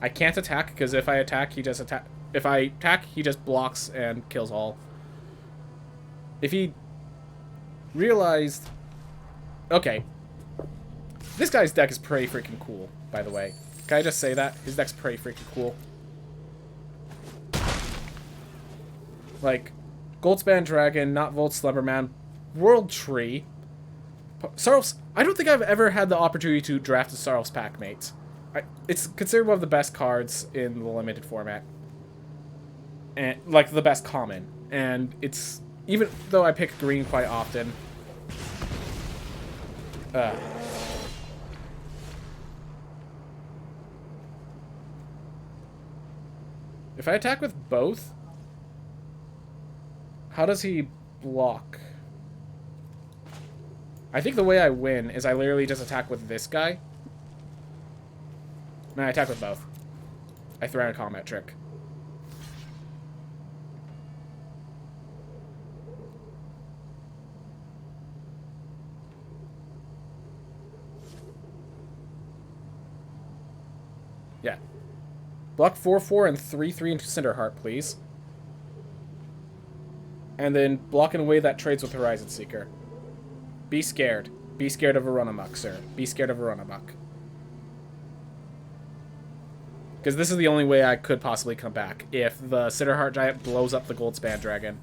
I can't attack, because if I attack, he just attack. If I attack, he just blocks and kills all. If he realized... Okay. This guy's deck is pretty freaking cool, by the way. Can I just say that? His deck's pretty freaking cool. Like, Goldspan Dragon, Not Volt Slumberman, World Tree. Sarlf's... I don't think I've ever had the opportunity to draft a Sarlf's Packmate. It's considered one of the best cards in the limited format. And, like, the best common. And it's... Even though I pick green quite often... If I attack with both... How does he block? I think the way I win is I literally just attack with this guy. No, I attack with both. I throw out a combat trick. Yeah. Block 4/4 and 3/3 into Cinderheart, please. And then block in a way that trades with Horizon Seeker. Be scared. Be scared of a run-amok, sir. Be scared of a run-amok. Because this is the only way I could possibly come back. If the Cinderheart Giant blows up the Goldspan Dragon.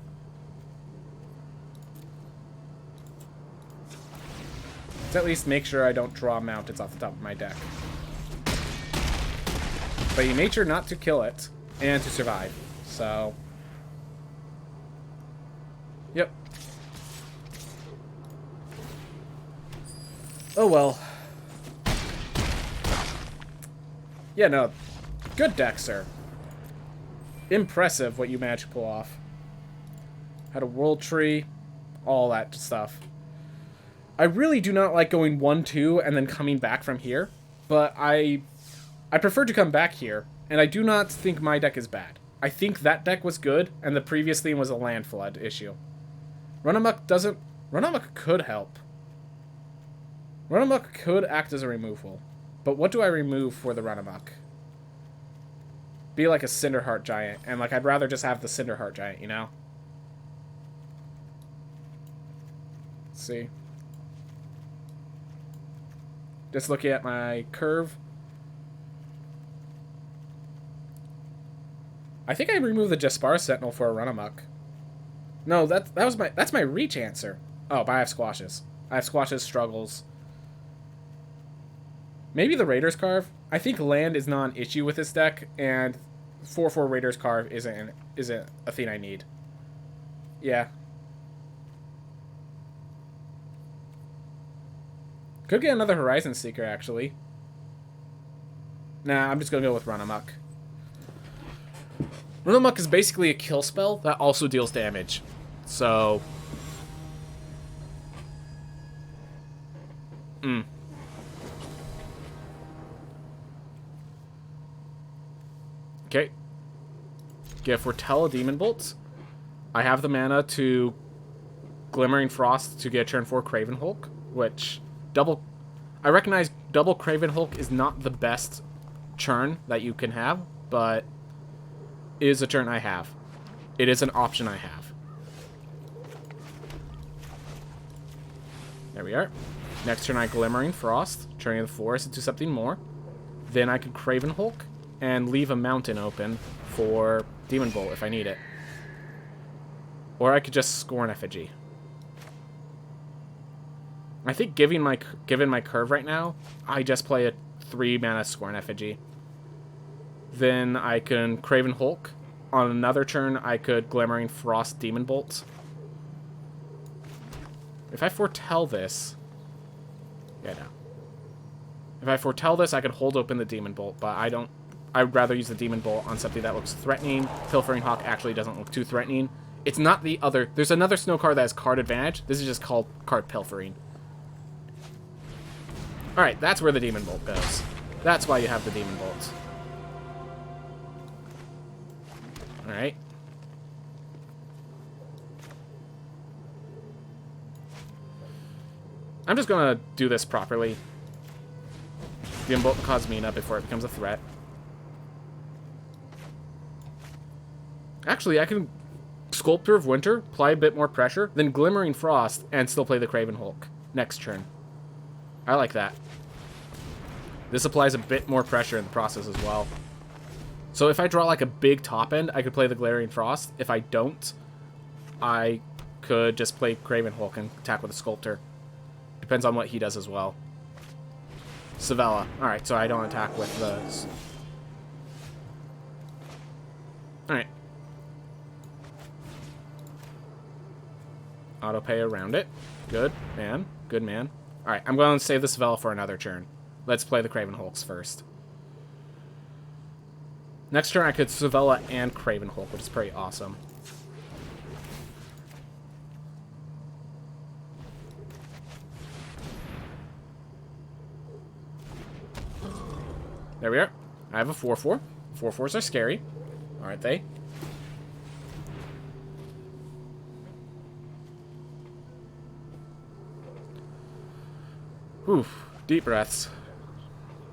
Let's at least make sure I don't draw mountains off the top of my deck. But he made sure not to kill it. And to survive. So... Yep. Oh well. Yeah, no. Good deck, sir. Impressive what you managed to pull off. Had a World Tree. All that stuff. I really do not like going 1-2 and then coming back from here. But I prefer to come back here. And I do not think my deck is bad. I think that deck was good. And the previous theme was a land flood issue. Run-amok doesn't... Run-amok could help. Run-amok could act as a removal. But what do I remove for the Run-amok? Be like a Cinderheart Giant. And like I'd rather just have the Cinderheart Giant, you know? Let's see. Just looking at my curve. I think I removed the Jaspar Sentinel for a Run-amok. No, that's my reach answer. Oh, but I have squashes. I have squashes, struggles. Maybe the Raiders Carve. I think land is not an issue with this deck, and 4/4 Raiders Carve isn't a thing I need. Yeah. Could get another Horizon Seeker, actually. Nah, I'm just gonna go with Run-amok. Run-amok is basically a kill spell that also deals damage. So... Okay. Get Foretell a Demon Bolt. I have the mana to Glimmering Frost to get a turn 4 Craven Hulk, which I recognize double Craven Hulk is not the best churn that you can have, but it is a turn I have. It is an option I have. There we are. Next turn I Glimmering Frost, turning the forest into something more. Then I could Craven Hulk and leave a mountain open for Demon Bolt if I need it. Or I could just Scorn Effigy. I think given my curve right now, I just play a 3-mana Scorn Effigy. Then I can Craven Hulk. On another turn, I could Glimmering Frost Demon Bolt. If I foretell this... Yeah, no. If I foretell this, I could hold open the Demon Bolt, but I I'd rather use the Demon Bolt on something that looks threatening. Pilfering Hawk actually doesn't look too threatening. It's not the other... There's another snow card that has card advantage. This is just called card Pilfering. Alright, that's where the Demon Bolt goes. That's why you have the Demon Bolt. Alright. I'm just gonna do this properly. Demon Bolt causes Mina before it becomes a threat. Actually, I can Sculptor of Winter, apply a bit more pressure, then Glimmering Frost, and still play the Craven Hulk next turn. I like that. This applies a bit more pressure in the process as well. So if I draw like a big top end, I could play the Glaring Frost. If I don't, I could just play Craven Hulk and attack with a Sculptor. Depends on what he does as well. Savella. Alright, so I don't attack with the... Alright. Auto pay around it. Good man. Good man. Alright, I'm going to save the Savella for another turn. Let's play the Craven Hulks first. Next turn I could Savella and Craven Hulk, which is pretty awesome. There we are. I have a 4-4. 4-4s are scary, aren't they? Whew. Deep breaths.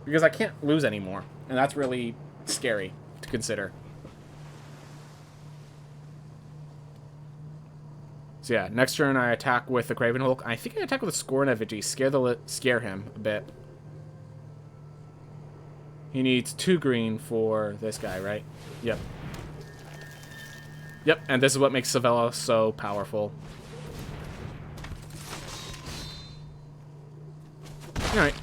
Because I can't lose anymore. And that's really scary to consider. So yeah, next turn I attack with the Craven Hulk. I think I attack with a Scorn Effigy. Scare him a bit. He needs 2 green for this guy, right? Yep. Yep, and this is what makes Savella so powerful. Alright.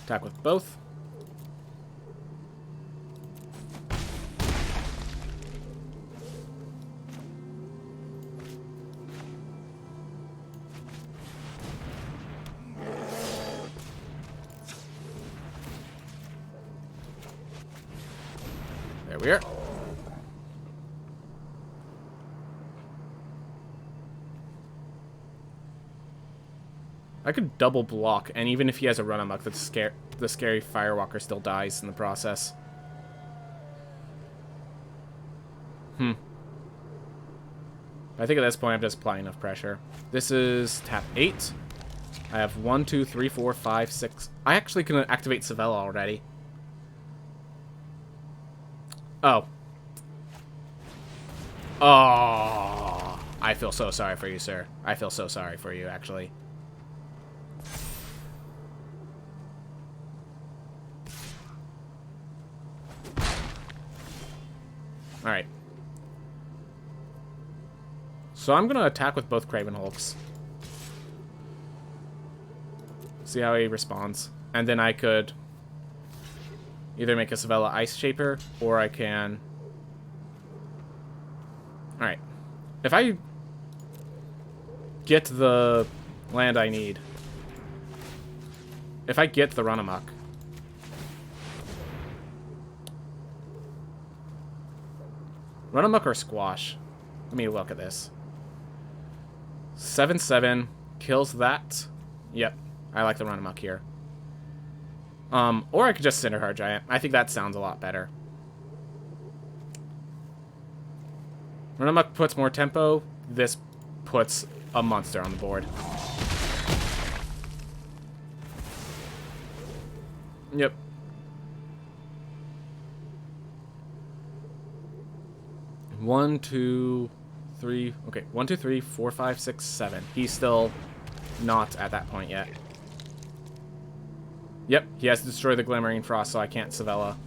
Attack with both. There we are. I could double block, and even if he has a run amok, the scary Firewalker still dies in the process. I think at this point I'm just applying enough pressure. This is tap 8. I have 1, 2, 3, 4, 5, 6. I actually can activate Savella already. Oh. Oh. I feel so sorry for you, sir. I feel so sorry for you, actually. Alright. So I'm going to attack with both Craven Hulks. See how he responds. And then I could either make a Savella Ice Shaper, or I can... Alright. If I get the land I need... If I get the Run Amok... Run Amok or Squash? Let me look at this. 7/7 kills that. Yep, I like the Run Amok here. Or I could just Cinderheart Giant. I think that sounds a lot better. Run Amok puts more tempo. This puts a monster on the board. Yep. One, two, three. Okay, 1, 2, 3, 4, 5, 6, 7. He's still not at that point yet. Yep, he has to destroy the Glimmering Frost, so I can't Savella.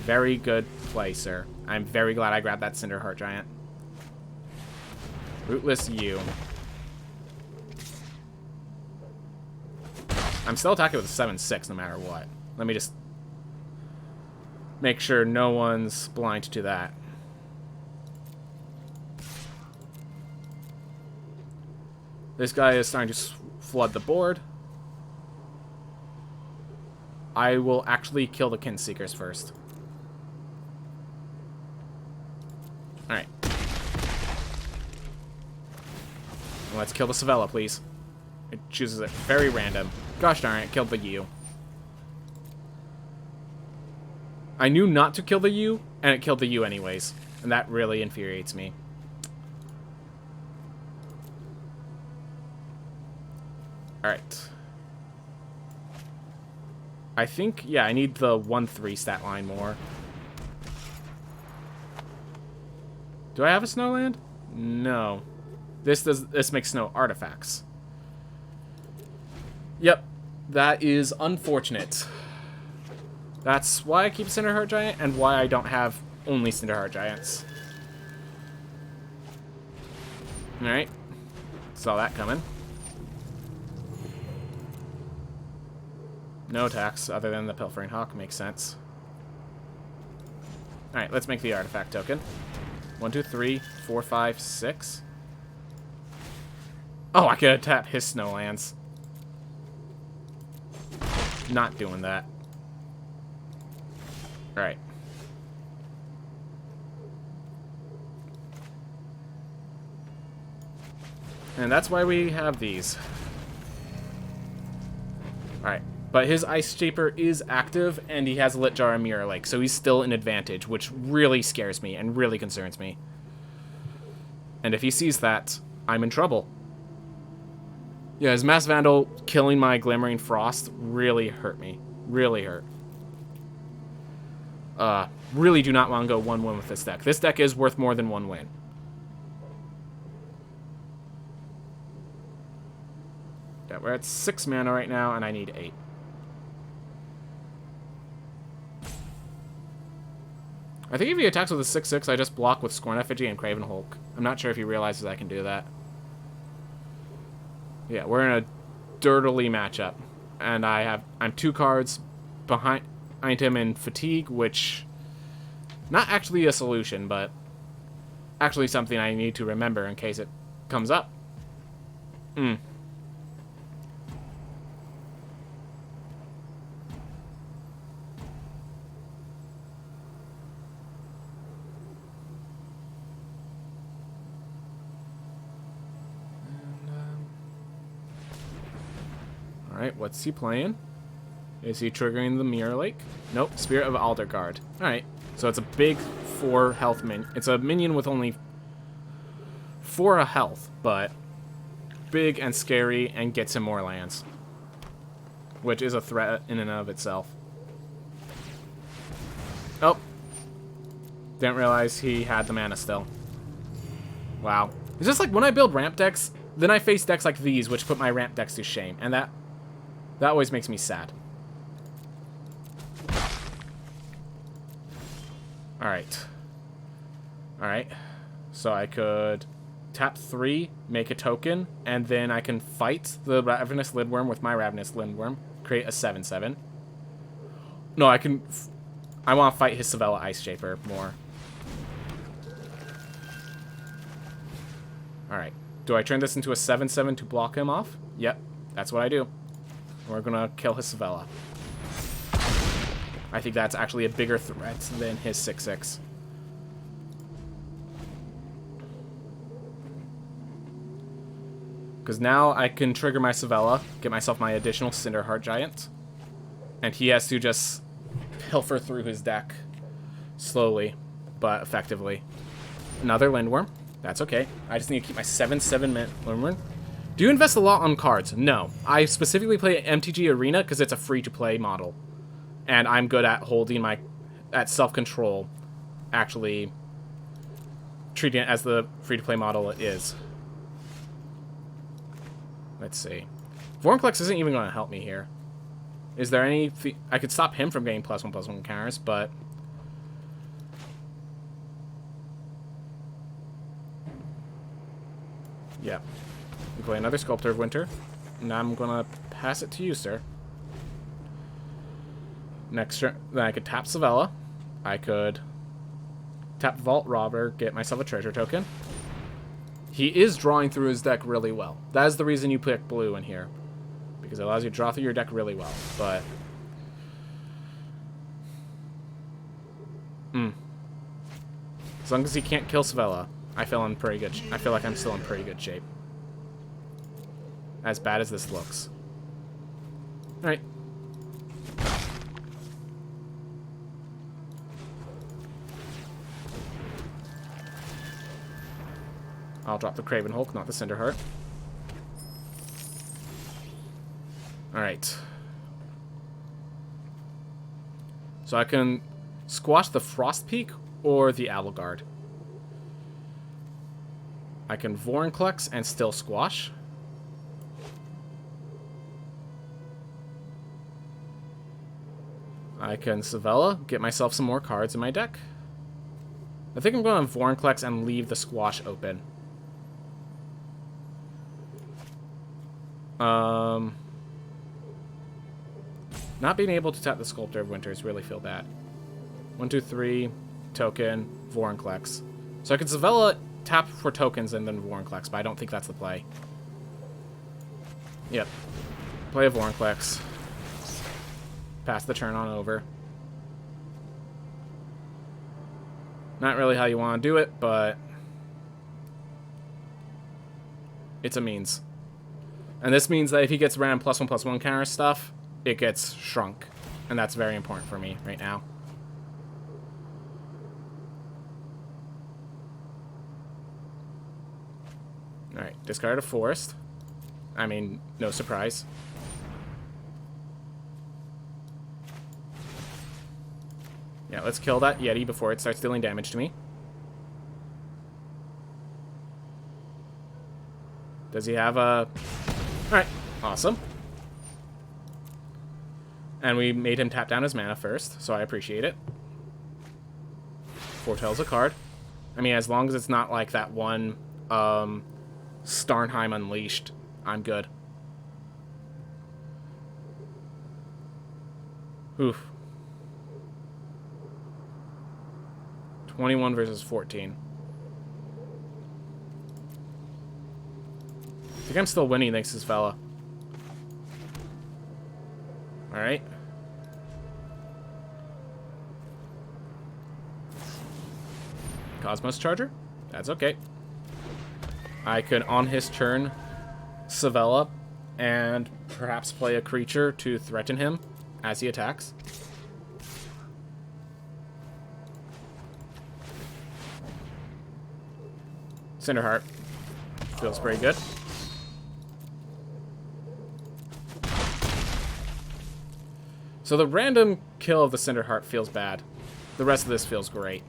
Very good play, sir. I'm very glad I grabbed that Cinderheart Giant. Rootless you. I'm still attacking with a 7/6 no matter what. Let me just make sure no one's blind to that. This guy is starting to flood the board. I will actually kill the Kinseekers first. Alright. Let's kill the Savella, please. It chooses it very random. Gosh darn it, killed the U. I knew not to kill the U, and it killed the U anyways. And that really infuriates me. Alright. I think, yeah, I need the 1-3 stat line more. Do I have a snowland? No. This makes snow artifacts. Yep. That is unfortunate. That's why I keep Cinderheart Giant and why I don't have only Cinderheart Giants. Alright. Saw that coming. No attacks other than the Pilfering Hawk. Makes sense. Alright, let's make the artifact token. 1, 2, 3, 4, 5, 6. Oh, I could tap his snowlands. Not doing that. Alright. And that's why we have these. Alright. But his Ice Shaper is active, and he has a Lit Jar and Mirror Lake, so he's still an advantage, which really scares me and really concerns me. And if he sees that, I'm in trouble. Yeah, his Mass Vandal killing my Glimmering Frost really hurt me. Really hurt. Really do not want to go 1-win with this deck. This deck is worth more than 1 win. Yeah, we're at 6 mana right now, and I need 8. I think if he attacks with a 6-6, I just block with Scorn Effigy and Craven Hulk. I'm not sure if he realizes I can do that. Yeah, we're in a dirtily matchup. And I'm 2 cards behind him in Fatigue, which... not actually a solution, but actually something I need to remember in case it comes up. Alright, what's he playing? Is he triggering the Mirror Lake? Nope, Spirit of Aldergard. Alright, so it's a big 4 health minion. It's a minion with only 4 health, but big and scary and gets him more lands. Which is a threat in and of itself. Oh. Didn't realize he had the mana still. Wow. It's just like when I build ramp decks, then I face decks like these, which put my ramp decks to shame. And that always makes me sad. Alright. Alright. So I could tap 3, make a token, and then I can fight the Ravenous Lindworm with my Ravenous Lindworm. Create a 7/7. No, I can... I want to fight his Savella Ice Shaper more. Alright. Do I turn this into a 7/7 to block him off? Yep. That's what I do. We're gonna kill his Savella. I think that's actually a bigger threat than his 6/6. Because now I can trigger my Savella, get myself my additional Cinderheart Giant, and he has to just pilfer through his deck slowly, but effectively. Another Lindworm. That's okay. I just need to keep my 7/7 Lindworm. Do you invest a lot on cards? No. I specifically play MTG Arena because it's a free-to-play model. And I'm good at holding at self-control, actually treating it as the free-to-play model it is. Let's see. Vorinclex isn't even going to help me here. Is there any... I could stop him from getting +1/+1 counters, but... yeah. We play another Sculptor of Winter. And I'm going to pass it to you, sir. Next turn, then I could tap Savella. I could tap Vault Robber, get myself a treasure token. He is drawing through his deck really well. That is the reason you pick blue in here. Because it allows you to draw through your deck really well. But As long as he can't kill Svella, I feel like I'm still in pretty good shape. As bad as this looks. Alright. I'll drop the Craven Hulk, not the Cinderheart. Alright. So I can squash the Frostpeak or the Allegard. I can Vorinclex and still squash. I can Savella, get myself some more cards in my deck. I think I'm going to Vorinclex and leave the squash open. Not being able to tap the Sculptor of Winters really feel bad. 1, 2, 3, token, Vorinclex. So I could Savella, tap for tokens, and then Vorinclex, but I don't think that's the play. Yep. Play a Vorinclex. Pass the turn on over. Not really how you want to do it, but it's a means. And this means that if he gets random +1/+1 counter stuff, it gets shrunk. And that's very important for me right now. Alright, discard a forest. I mean, no surprise. Yeah, let's kill that Yeti before it starts dealing damage to me. Does he have a... Alright, awesome. And we made him tap down his mana first, so I appreciate it. Foretells a card. I mean, as long as it's not like that one, Starnheim Unleashed, I'm good. Oof. 21 versus 14. I think I'm still winning thanks to this fella. Alright. Cosmos Charger? That's okay. I could, on his turn, Savella, and perhaps play a creature to threaten him as he attacks. Cinderheart. Feels pretty good. So the random kill of the Cinderheart feels bad. The rest of this feels great.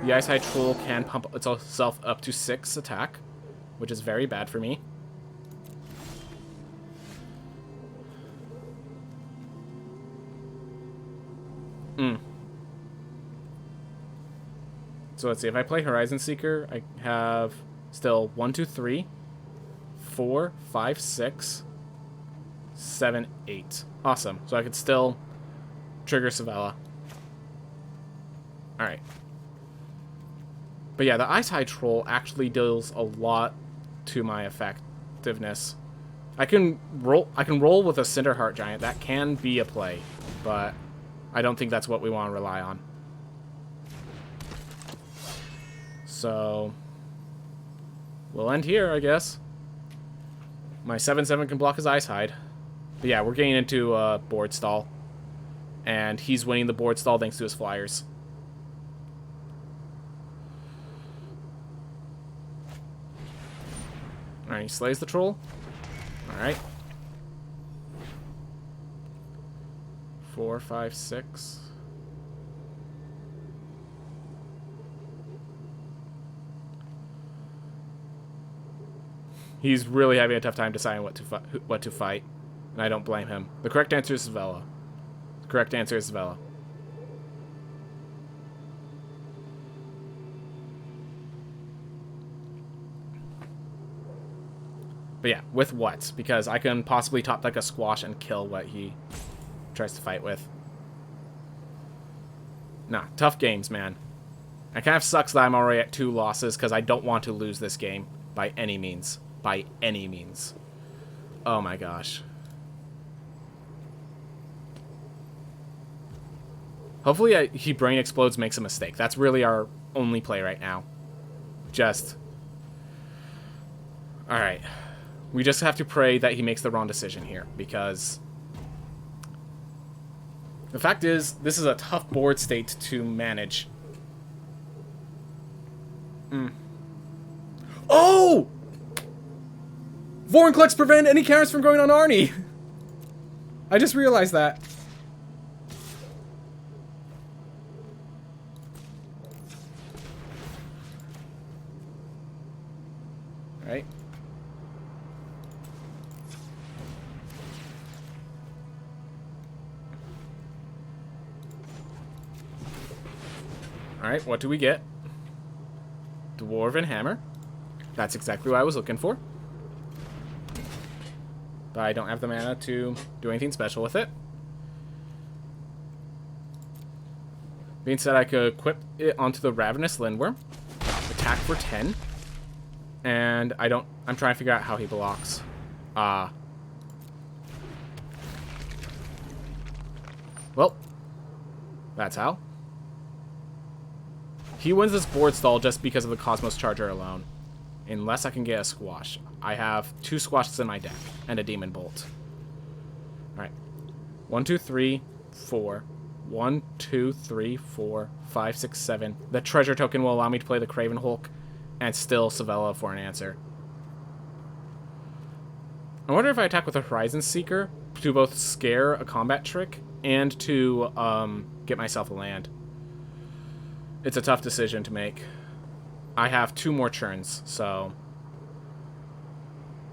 The Ice High Troll can pump itself up to 6 attack, which is very bad for me. So let's see, if I play Horizon Seeker, I have still 1, 2, 3, 4, 5, 6, 7, 8. Awesome. So I could still trigger Savella. Alright. But yeah, the Ice High Troll actually deals a lot to my effectiveness. I can roll with a Cinderheart Giant. That can be a play, but I don't think that's what we want to rely on. So we'll end here, I guess. My 7/7 can block his Ice Hide. But yeah, we're getting into board stall. And he's winning the board stall thanks to his flyers. Alright, he slays the troll. Alright. 4, 5, 6. He's really having a tough time deciding what to fight, and I don't blame him. The correct answer is Vela. The correct answer is Vela. But yeah, with what? Because I can possibly top deck a squash and kill what he tries to fight with. Nah, tough games, man. It kind of sucks that I'm already at 2 losses because I don't want to lose this game by any means. By any means. Oh my gosh. Hopefully he Brain Explodes makes a mistake. That's really our only play right now. Just... Alright. We just have to pray that he makes the wrong decision here, because... The fact is, this is a tough board state to manage. Oh! Vorinclex prevent any counters from going on Arnie! I just realized that. Alright. Alright, what do we get? Dwarven Hammer. That's exactly what I was looking for. But I don't have the mana to do anything special with it. Being said, I could equip it onto the Ravenous Lindworm. Attack for 10. And I'm trying to figure out how he blocks. Well, that's how. He wins this board stall just because of the Cosmos Charger alone. Unless I can get a squash. I have 2 squashes in my deck and a Demon Bolt. Alright. 1, 2, 3, 4. 1, 2, 3, 4, 5, 6, 7. The treasure token will allow me to play the Craven Hulk and still Savella for an answer. I wonder if I attack with a Horizon Seeker to both scare a combat trick and to get myself a land. It's a tough decision to make. I have 2 more turns, so...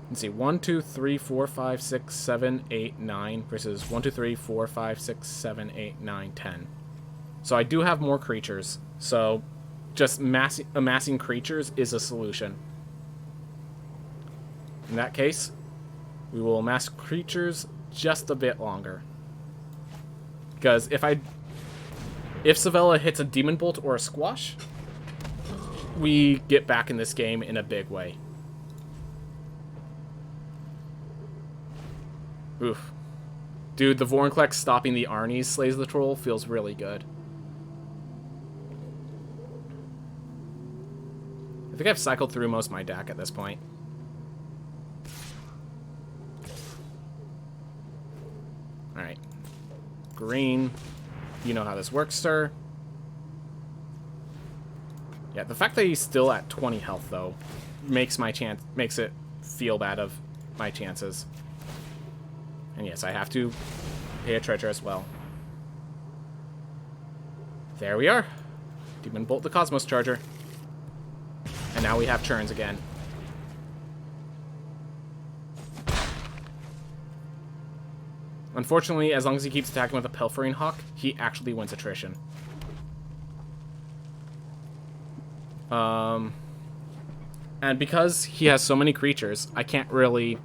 Let's see, 1, 2, 3, 4, 5, 6, 7, 8, 9 versus 1, 2, 3, 4, 5, 6, 7, 8, 9, 10. So I do have more creatures, so just amassing creatures is a solution. In that case, we will amass creatures just a bit longer. Because if Savella hits a Demon Bolt or a Squash, we get back in this game in a big way. Oof. Dude, the Vorinclex stopping the Arnie's Slays the Troll feels really good. I think I've cycled through most of my deck at this point. Alright. Green. You know how this works, sir. Yeah, the fact that he's still at 20 health, though, makes it feel bad of my chances. And yes, I have to pay a treasure as well. There we are. Demon Bolt the Cosmos Charger. And now we have turns again. Unfortunately, as long as he keeps attacking with a Pilfering Hawk, he actually wins attrition. And because he has so many creatures, I can't really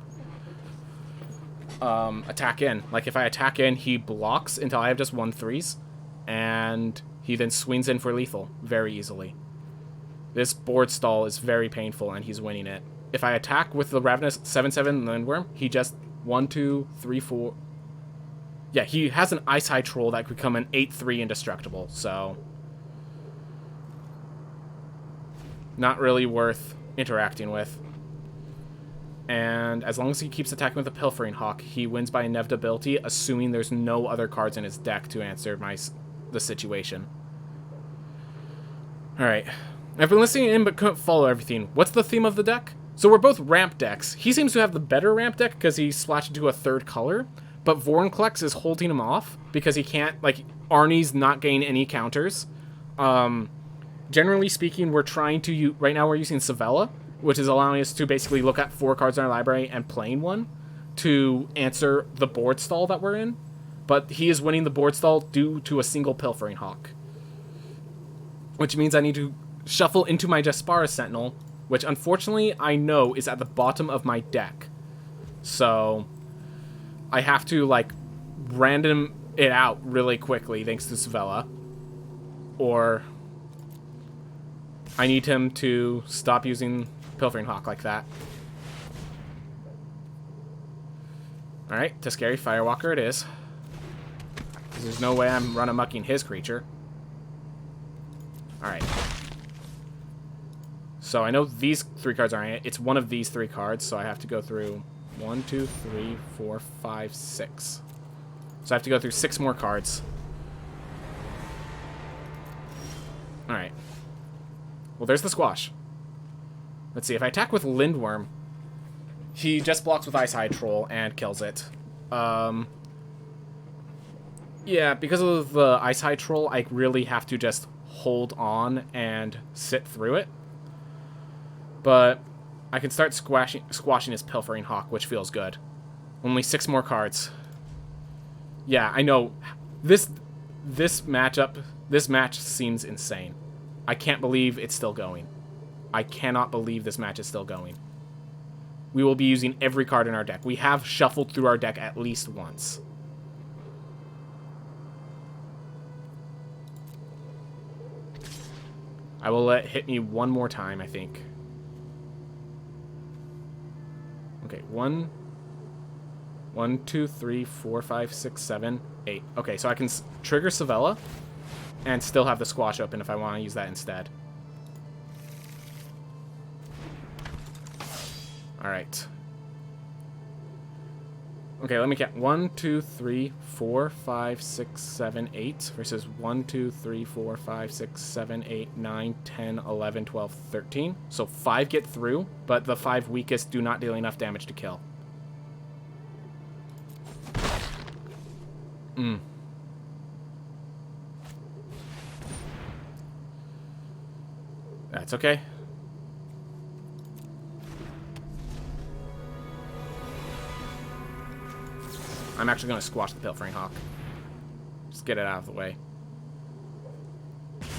attack in. Like, if I attack in, he blocks until I have just 1/3s, and he then swings in for lethal very easily. This board stall is very painful, and he's winning it. If I attack with the Ravenous 7/7 Lindworm, he just 1, 2, 3, 4... Yeah, he has an Ice High Troll that could become an 8/3 indestructible, so... Not really worth interacting with. And as long as he keeps attacking with a Pilfering Hawk, he wins by inevitability, assuming there's no other cards in his deck to answer the situation. Alright. I've been listening in but couldn't follow everything. What's the theme of the deck? So we're both ramp decks. He seems to have the better ramp deck because he splashed into a 3rd color, but Vorinclex is holding him off because he can't, like, Arnie's not getting any counters. Generally speaking, we're trying to right now we're using Savella, which is allowing us to basically look at 4 cards in our library and playing one to answer the board stall that we're in. But he is winning the board stall due to a single Pilfering Hawk. Which means I need to shuffle into my Jaspara Sentinel, which unfortunately I know is at the bottom of my deck. So I have to, like, random it out really quickly thanks to Savella. Or I need him to stop using Pilfering Hawk like that. Alright, Teskari Firewalker it is. This There's no way I'm run-amucking his creature. Alright. So I know these 3 cards aren't it. It's one of these 3 cards, so I have to go through 1, 2, 3, 4, 5, 6. So I have to go through 6 more cards. Alright. Well, there's the squash. Let's see. If I attack with Lindworm, he just blocks with Ice High Troll and kills it. Yeah, because of the Ice High Troll, I really have to just hold on and sit through it. But I can start squashing his Pilfering Hawk, which feels good. Only 6 more cards. Yeah, I know. This match seems insane. I can't believe it's still going. I cannot believe this match is still going. We will be using every card in our deck. We have shuffled through our deck at least once. I will let it hit me one more time, I think. Okay, 1, 2, 3, 4, 5, 6, 7, 8. Okay, so I can trigger Savella and still have the squash open if I want to use that instead. Alright. Okay, let me count. 1, 2, 3, 4, 5, 6, 7, 8 versus 1, 2, 3, 4, 5, 6, 7, 8, 9, 10, 11, 12, 13. So 5 get through, but the 5 weakest do not deal enough damage to kill. That's okay. I'm actually going to squash the Pilfering Hawk. Just get it out of the way.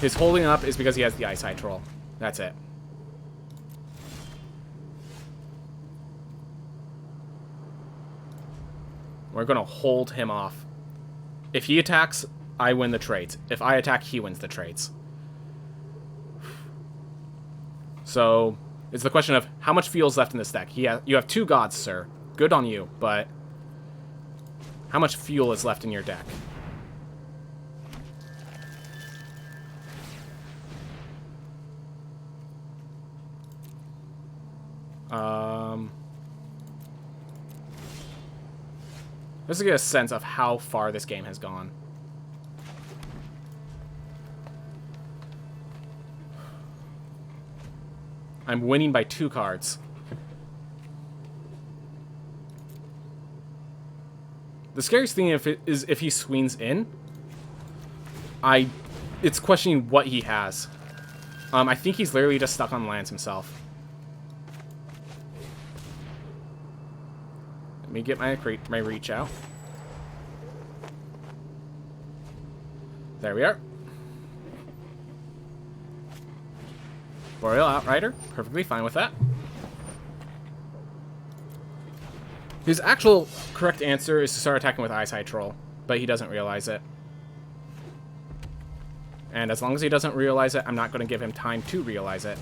His holding up is because he has the Ice High Troll. That's it. We're going to hold him off. If he attacks, I win the trades. If I attack, he wins the trades. So, it's the question of how much fuel's left in this deck. You have 2 gods, sir. Good on you, but how much fuel is left in your deck? Just to get a sense of how far this game has gone. I'm winning by 2 cards. The scariest thing is if he swings in. It's questioning what he has. I think he's literally just stuck on lands himself. Let me get my reach out. There we are. Boreal Outrider. Perfectly fine with that. His actual correct answer is to start attacking with Ice High Troll, but he doesn't realize it. And as long as he doesn't realize it, I'm not going to give him time to realize it.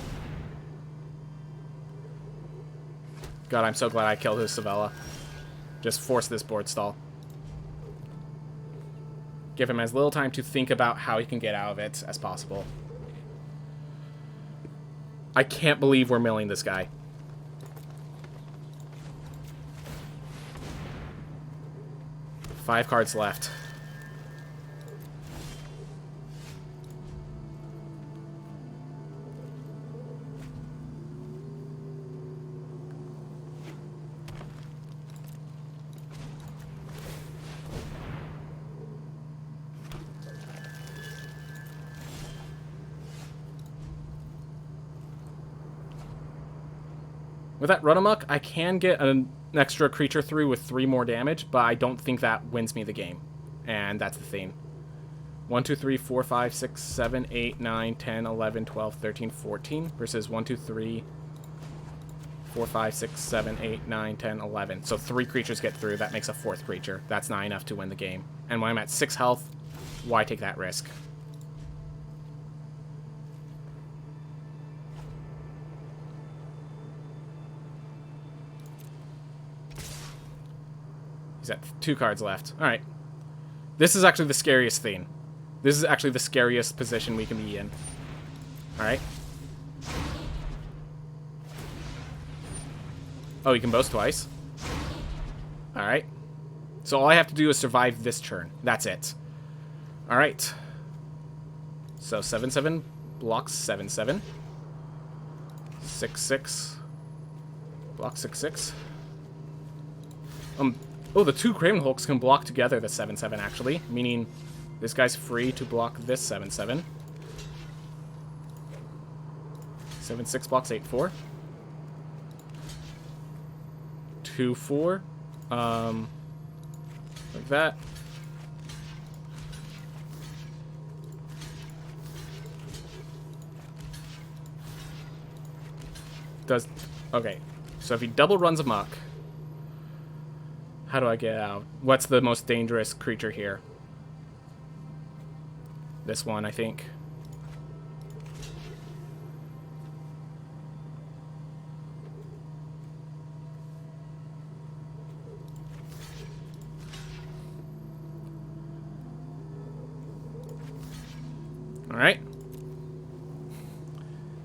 God, I'm so glad I killed his Savella. Just force this board stall. Give him as little time to think about how he can get out of it as possible. I can't believe we're milling this guy. Five cards left. With that run amok, I can get an extra creature through with 3 more damage, but I don't think that wins me the game. And that's the thing. 1, 2, 3, 4, 5, 6, 7, 8, 9, 10, 11, 12, 13, 14 versus 1, 2, 3, 4, 5, 6, 7, 8, 9, 10, 11. So 3 creatures get through. That makes a 4th creature. That's not enough to win the game. And when I'm at 6 health, why take that risk? He's at 2 cards left. Alright. This is actually the scariest thing. This is actually the scariest position we can be in. Alright. Oh, you can boast twice. Alright. So all I have to do is survive this turn. That's it. Alright. So 7/7 blocks 7/7. 6/6 blocks 6/6. Oh, the two Craven Hulks can block together the 7/7 actually, meaning this guy's free to block this 7/7. 7/6 blocks 8/4. 2/4. Like that. Okay, so if he double runs amok, how do I get out? What's the most dangerous creature here? This one, I think. Alright.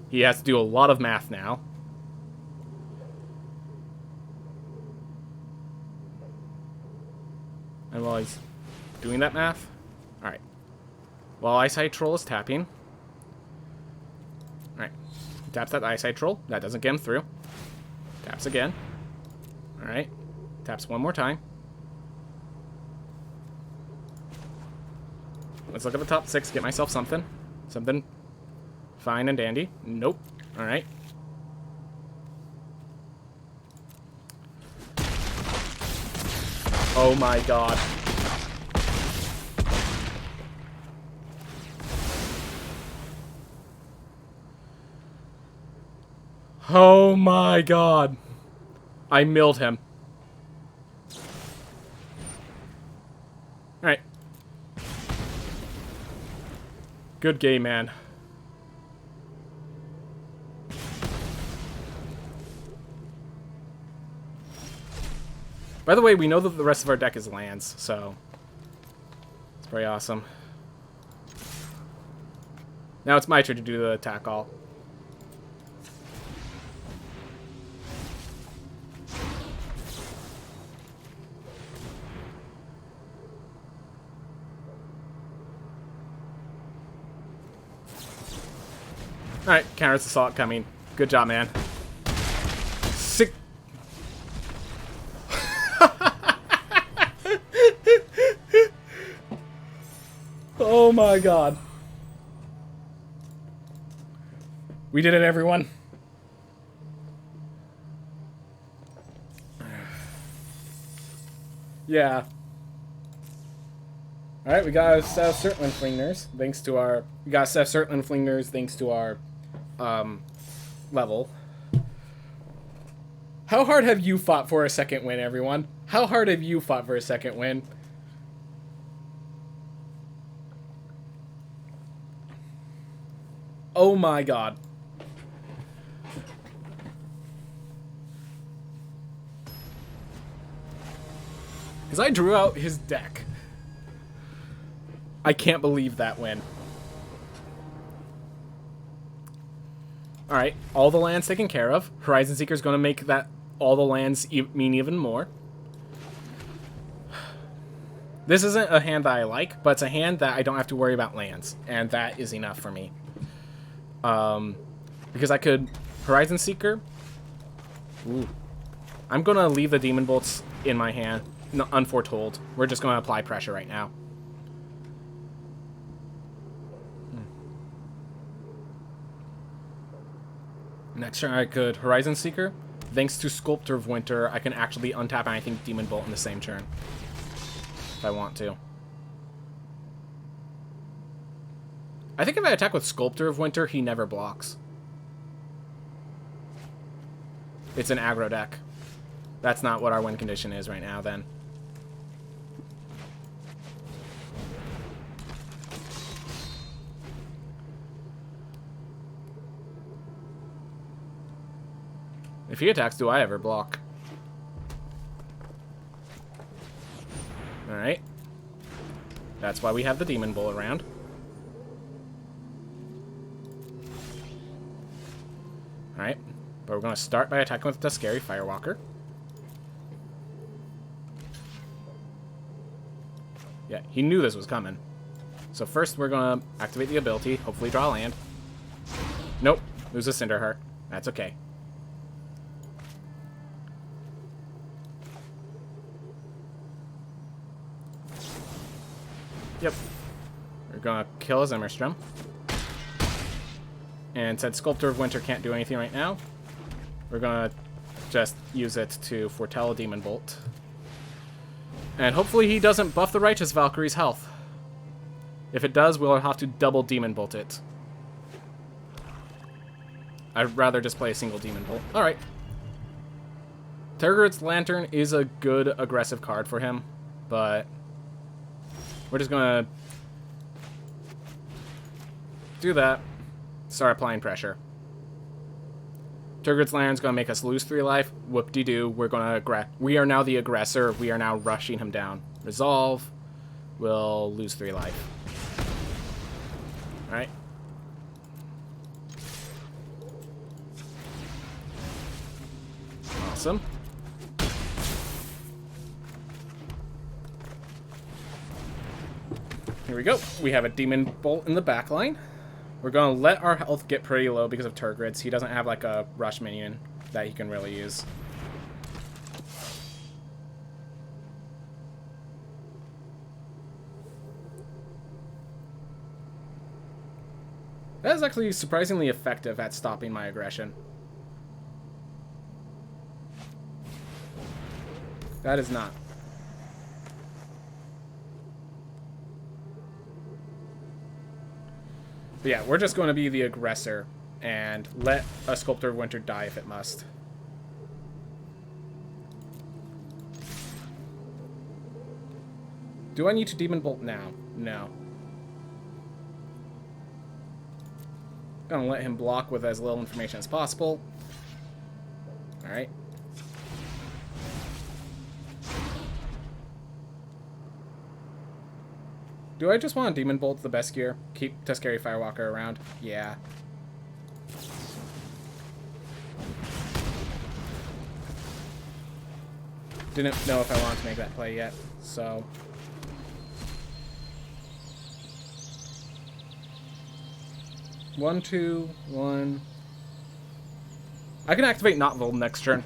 He has to do a lot of math now. And while he's doing that math... Alright. While Eyesight Troll is tapping... Alright. Taps that Eyesight Troll. That doesn't get him through. Taps again. Alright. Taps one more time. Let's look at the top 6, get myself something. Something fine and dandy. Nope. Alright. Oh my god. Oh my god. I milled him. Alright. Good game, man. By the way, we know that the rest of our deck is lands, so it's pretty awesome. Now it's my turn to do the attack all. Alright, Counter's Assault coming. Good job, man. Sick. Oh my god. We did it, everyone. Yeah. Alright, we got a set of Certain Flingers, thanks to our... We got a set of Certain Flingers, thanks to our, level. How hard have you fought for a second win, everyone? How hard have you fought for a second win? Oh my god. Because I drew out his deck. I can't believe that win. Alright, all the lands taken care of. Horizon Seeker's going to make that all the lands mean even more. This isn't a hand that I like, but it's a hand that I don't have to worry about lands. And that is enough for me. Because I could Horizon Seeker. Ooh. I'm going to leave the Demon Bolts in my hand. No, unforetold. We're just going to apply pressure right now. Next turn I could Horizon Seeker. Thanks to Sculptor of Winter, I can actually untap and I think Demon Bolt in the same turn. If I want to. I think if I attack with Sculptor of Winter, he never blocks. It's an aggro deck. That's not what our win condition is right now, then. If he attacks, do I ever block? Alright. That's why we have the Demon Bull around. Alright, but we're going to start by attacking with the Scary Firewalker. Yeah, he knew this was coming. So first we're going to activate the ability, hopefully draw land. Nope, lose a Cinderheart. That's okay. Yep. We're going to kill a Zimmerstrom. And since Sculptor of Winter can't do anything right now, we're going to just use it to foretell a Demon Bolt. And hopefully he doesn't buff the Righteous Valkyrie's health. If it does, we'll have to double Demon Bolt it. I'd rather just play a single Demon Bolt. Alright. Tergrid's Lantern is a good aggressive card for him, but we're just going to do that. Start applying pressure. Tergrid's Lantern's going to make us lose 3 life. Whoop-de-doo. We are now the aggressor. We are now rushing him down. Resolve. We'll lose 3 life. Alright. Awesome. Here we go. We have a Demon Bolt in the back line. We're going to let our health get pretty low because of Tergrid's. He doesn't have like a rush minion that he can really use. That is actually surprisingly effective at stopping my aggression. That is not. But yeah, we're just going to be the aggressor and let a Sculptor of Winter die if it must. Do I need to Demon Bolt now? No. Gonna let him block with as little information as possible. Alright. Do I just want Demon Bolt the best gear? Keep Tuskeri Firewalker around? Yeah. Didn't know if I wanted to make that play yet, so... One, two, one... I can activate Not Vold next turn.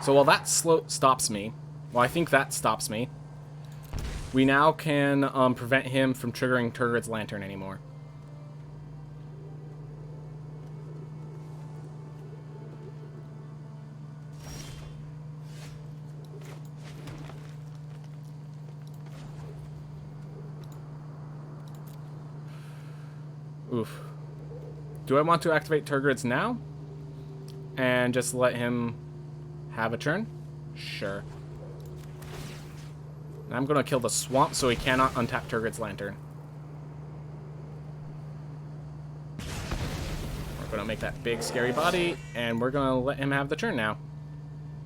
So while that stops me, well, I think that stops me, we now can prevent him from triggering Tergrid's Lantern anymore. Oof. Do I want to activate Tergrid's now? And just let him have a turn? Sure. And I'm going to kill the swamp so he cannot untap Tergrid's Lantern. We're going to make that big scary body, and we're going to let him have the turn now.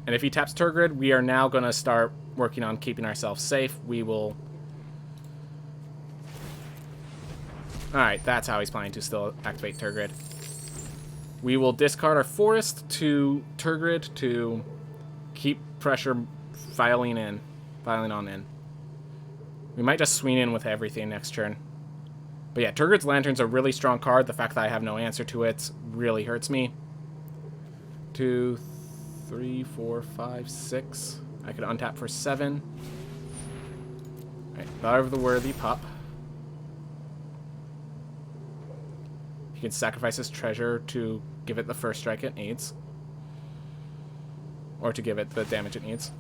And if he taps Tergrid, we are now going to start working on keeping ourselves safe. We will... Alright, that's how he's planning to still activate Tergrid. We will discard our forest to Tergrid to keep pressure filing on in. We might just swing in with everything next turn. But yeah, Tergrid's Lantern's a really strong card. The fact that I have no answer to it really hurts me. 2, 3, 4, 5, 6. I could untap for 7. Alright, Valor of the Worthy Pup. He can sacrifice his treasure to give it the first strike it needs. Or to give it the damage it needs.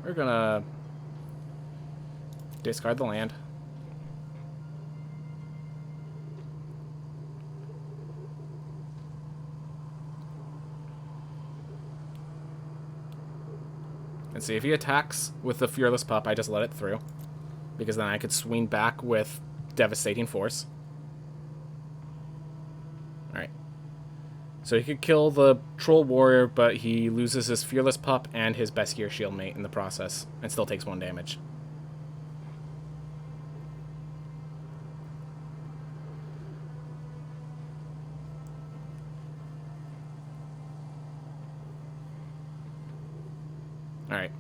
We're gonna discard the land. And see, if he attacks with the Fearless Pup, I just let it through. Because then I could swing back with devastating force. Alright. So he could kill the Troll Warrior, but he loses his Fearless Pup and his Best Gear Shield Mate in the process, and still takes 1 damage. Alright.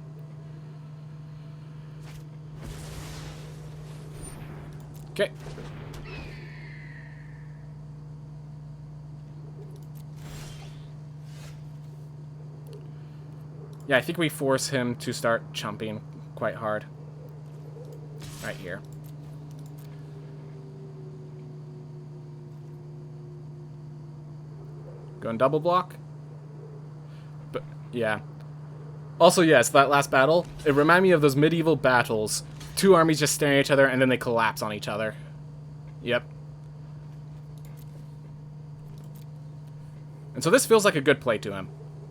Okay. Yeah, I think we force him to start chumping quite hard. Right here. Going double block. But, yeah. Also, yes, that last battle, it reminded me of those medieval battles. 2 armies just staring at each other, and then they collapse on each other. Yep. And so this feels like a good play to him.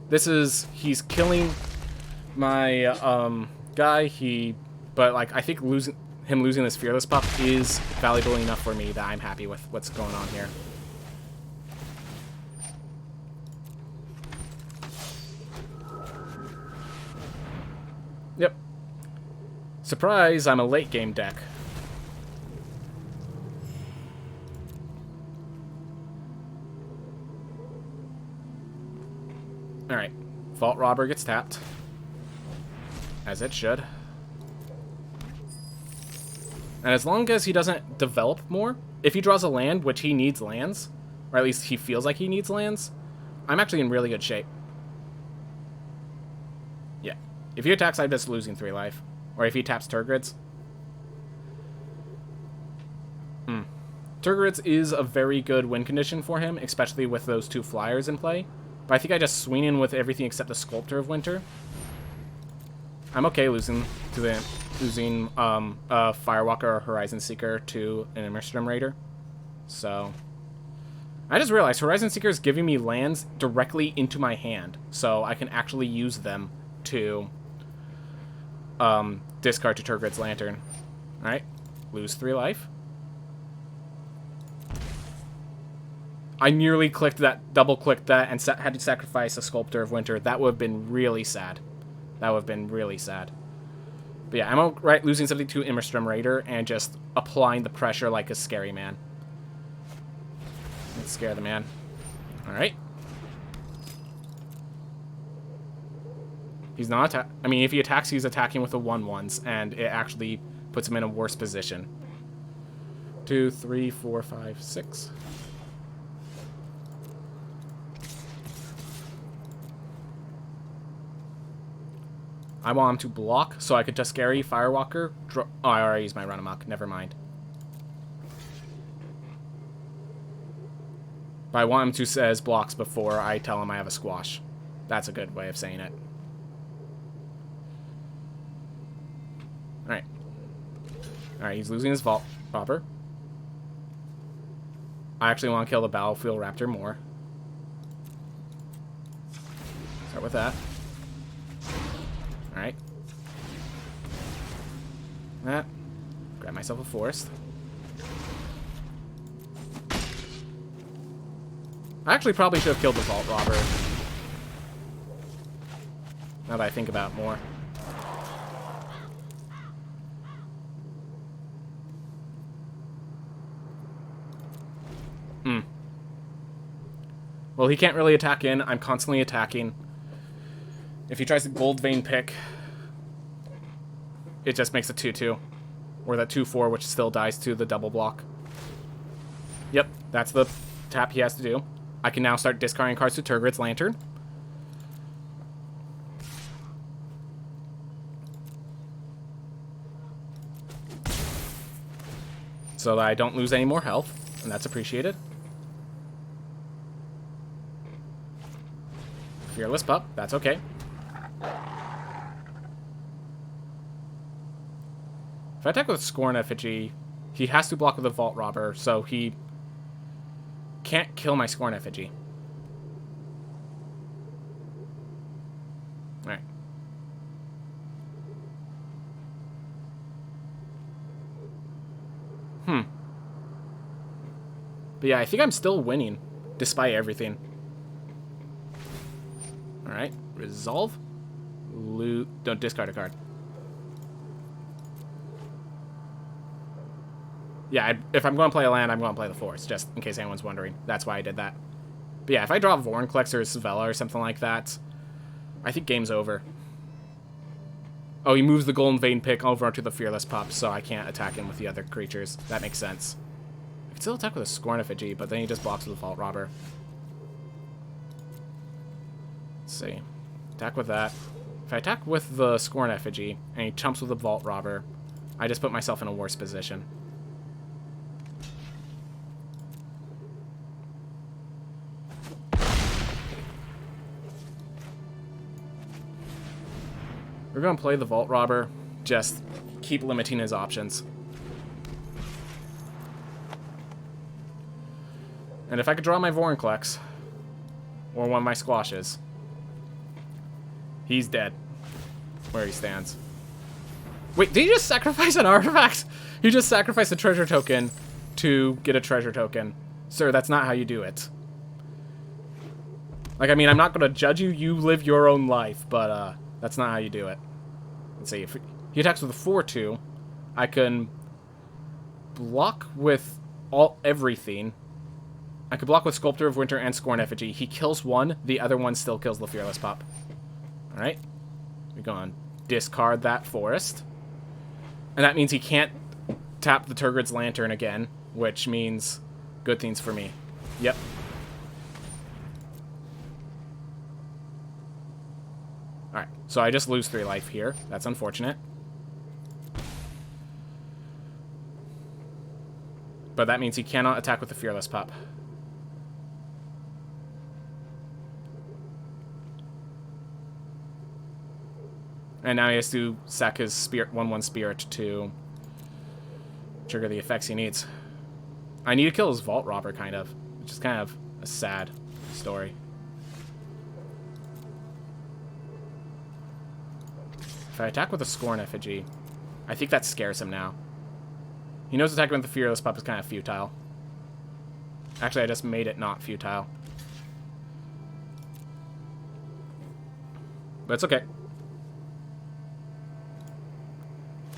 This is, he's killing my guy, but like, I think him losing this Fearless Pup is valuable enough for me that I'm happy with what's going on here. Yep. Surprise, I'm a late game deck. Alright. Vault Robber gets tapped. As it should. And as long as he doesn't develop more, if he draws a land, which he needs lands, or at least he feels like he needs lands, I'm actually in really good shape. Yeah. If he attacks, I'm just losing 3 life. Or if he taps Turgrids. Turgrids is a very good win condition for him, especially with those 2 flyers in play. But I think I just swing in with everything except the Sculptor of Winter. I'm okay losing Firewalker or Horizon Seeker to an Immerstrom Raider. So I just realized Horizon Seeker is giving me lands directly into my hand, so I can actually use them to discard to Turgrid's Lantern. Alright, lose 3 life. I nearly clicked that, double-clicked that, and had to sacrifice a Sculptor of Winter. That would have been really sad. That would have been really sad. But yeah, I'm alright losing something to Immerstrom Raider and just applying the pressure like a scary man. Let's scare the man. Alright. He's not I mean, if he attacks, he's attacking with the 1/1s, and it actually puts him in a worse position. 2, 3, 4, 5, 6. I want him to block, so I could just scary Firewalker. Oh, I already used my Run Amok. Never mind. But I want him to says blocks before I tell him I have a squash. That's a good way of saying it. Alright. Alright, he's losing his Vault Robber. I actually want to kill the Battlefield Raptor more. Start with that. Alright. That. Grab myself a forest. I actually probably should have killed the Vault Robber. Now that I think about it more. Well, he can't really attack in. I'm constantly attacking. If he tries to Gold Vein pick, it just makes a 2/2. Or that 2/4, which still dies to the double block. Yep, that's the tap he has to do. I can now start discarding cards to Turgrid's Lantern. So that I don't lose any more health, and that's appreciated. Fearless Pup, that's okay. If I attack with Scorn Effigy, he has to block with a Vault Robber, so he can't kill my Scorn Effigy. Alright. But yeah, I think I'm still winning, despite everything. Alright, resolve. Loot. Don't discard a card. Yeah, if I'm going to play a land, I'm going to play the Force, just in case anyone's wondering. That's why I did that. But yeah, if I draw Vorinclex or Svella or something like that, I think game's over. Oh, he moves the Golden Vein pick over to the Fearless Pup, so I can't attack him with the other creatures. That makes sense. I can still attack with a Scorn Effigy, but then he just blocks with the Vault Robber. Let's see. Attack with that. If I attack with the Scorn Effigy, and he chumps with the Vault Robber, I just put myself in a worse position. We're going to play the Vault Robber, just keep limiting his options. And if I could draw my Vorinclex, or one of my Squashes, he's dead where he stands. Wait, did he just sacrifice an artifact? He just sacrificed a treasure token to get a treasure token. Sir, that's not how you do it. Like, I mean, I'm not going to judge you. You live your own life, but that's not how you do it. Let's see. If he attacks with a 4-2, I can block with everything. I could block with Sculptor of Winter and Scorn Effigy. He kills one. The other one still kills the Fearless Pup. Alright. We're going to discard that Forest. And that means he can't tap the Turgid's Lantern again, which means good things for me. Yep. Alright, so I just lose 3 life here. That's unfortunate. But that means he cannot attack with the Fearless Pup. And now he has to sack his 1/1 Spirit to trigger the effects he needs. I need to kill his Vault Robber, kind of. Which is kind of a sad story. If I attack with a Scorn Effigy, I think that scares him now. He knows attacking with the Fearless Pup is kind of futile. Actually, I just made it not futile. But it's okay.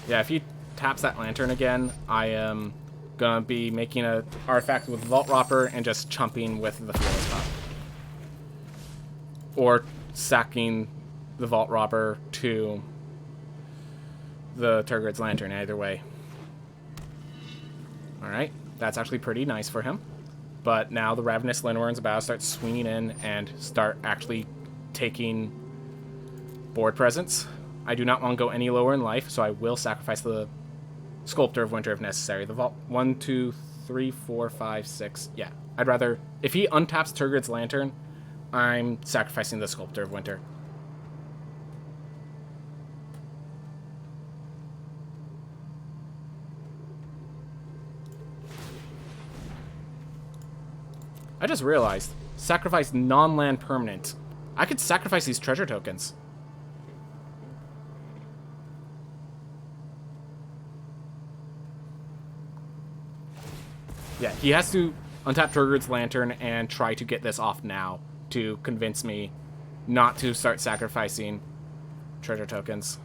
Yeah, if he taps that Lantern again, I am gonna be making an artifact with Vault Robber and just chumping with the Fearless Pup. Or sacking the Vault Robber to the Turgid's Lantern, either way. Alright, that's actually pretty nice for him. But now the Ravenous Lindworm's about to start swinging in and start actually taking board presence. I do not want to go any lower in life, so I will sacrifice the Sculptor of Winter if necessary. The Vault 1, 2, 3, 4, 5, 6. Yeah, I'd rather... If he untaps Turgid's Lantern, I'm sacrificing the Sculptor of Winter. I just realized, sacrifice non-land permanent. I could sacrifice these treasure tokens. Yeah, he has to untap Turgid's Lantern and try to get this off now to convince me not to start sacrificing treasure tokens.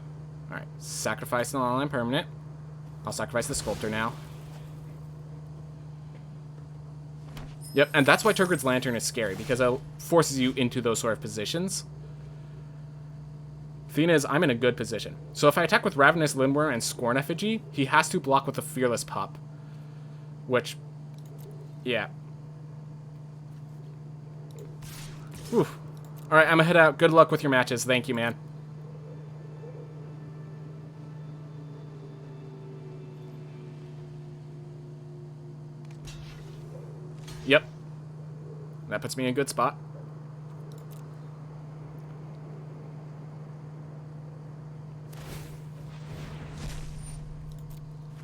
Alright, sacrifice the non-land permanent. I'll sacrifice the Sculptor now. Yep, and that's why Turgid's Lantern is scary, because it forces you into those sort of positions. Thing is, I'm in a good position. So if I attack with Ravenous Lindworm and Scorn Effigy, he has to block with the Fearless Pup. Which, yeah. Oof. Alright, I'm gonna head out. Good luck with your matches. Thank you, man. Yep. That puts me in a good spot.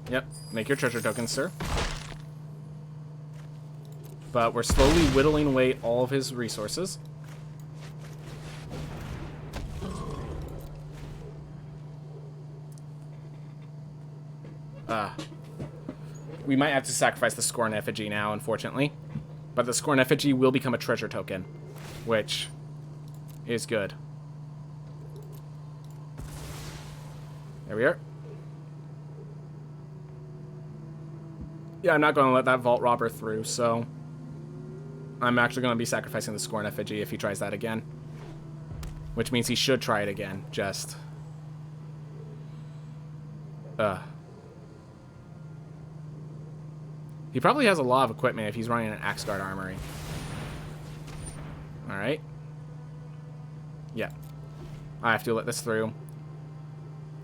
Yep. Make your treasure tokens, sir. But we're slowly whittling away all of his resources. We might have to sacrifice the Scorn Effigy now, unfortunately. But the Scorn Effigy will become a treasure token, which is good. There we are. Yeah, I'm not going to let that Vault Robber through, so I'm actually going to be sacrificing the Scorn Effigy if he tries that again. Which means he should try it again, just... He probably has a lot of equipment if he's running an Axguard Armory. Alright. Yeah. I have to let this through.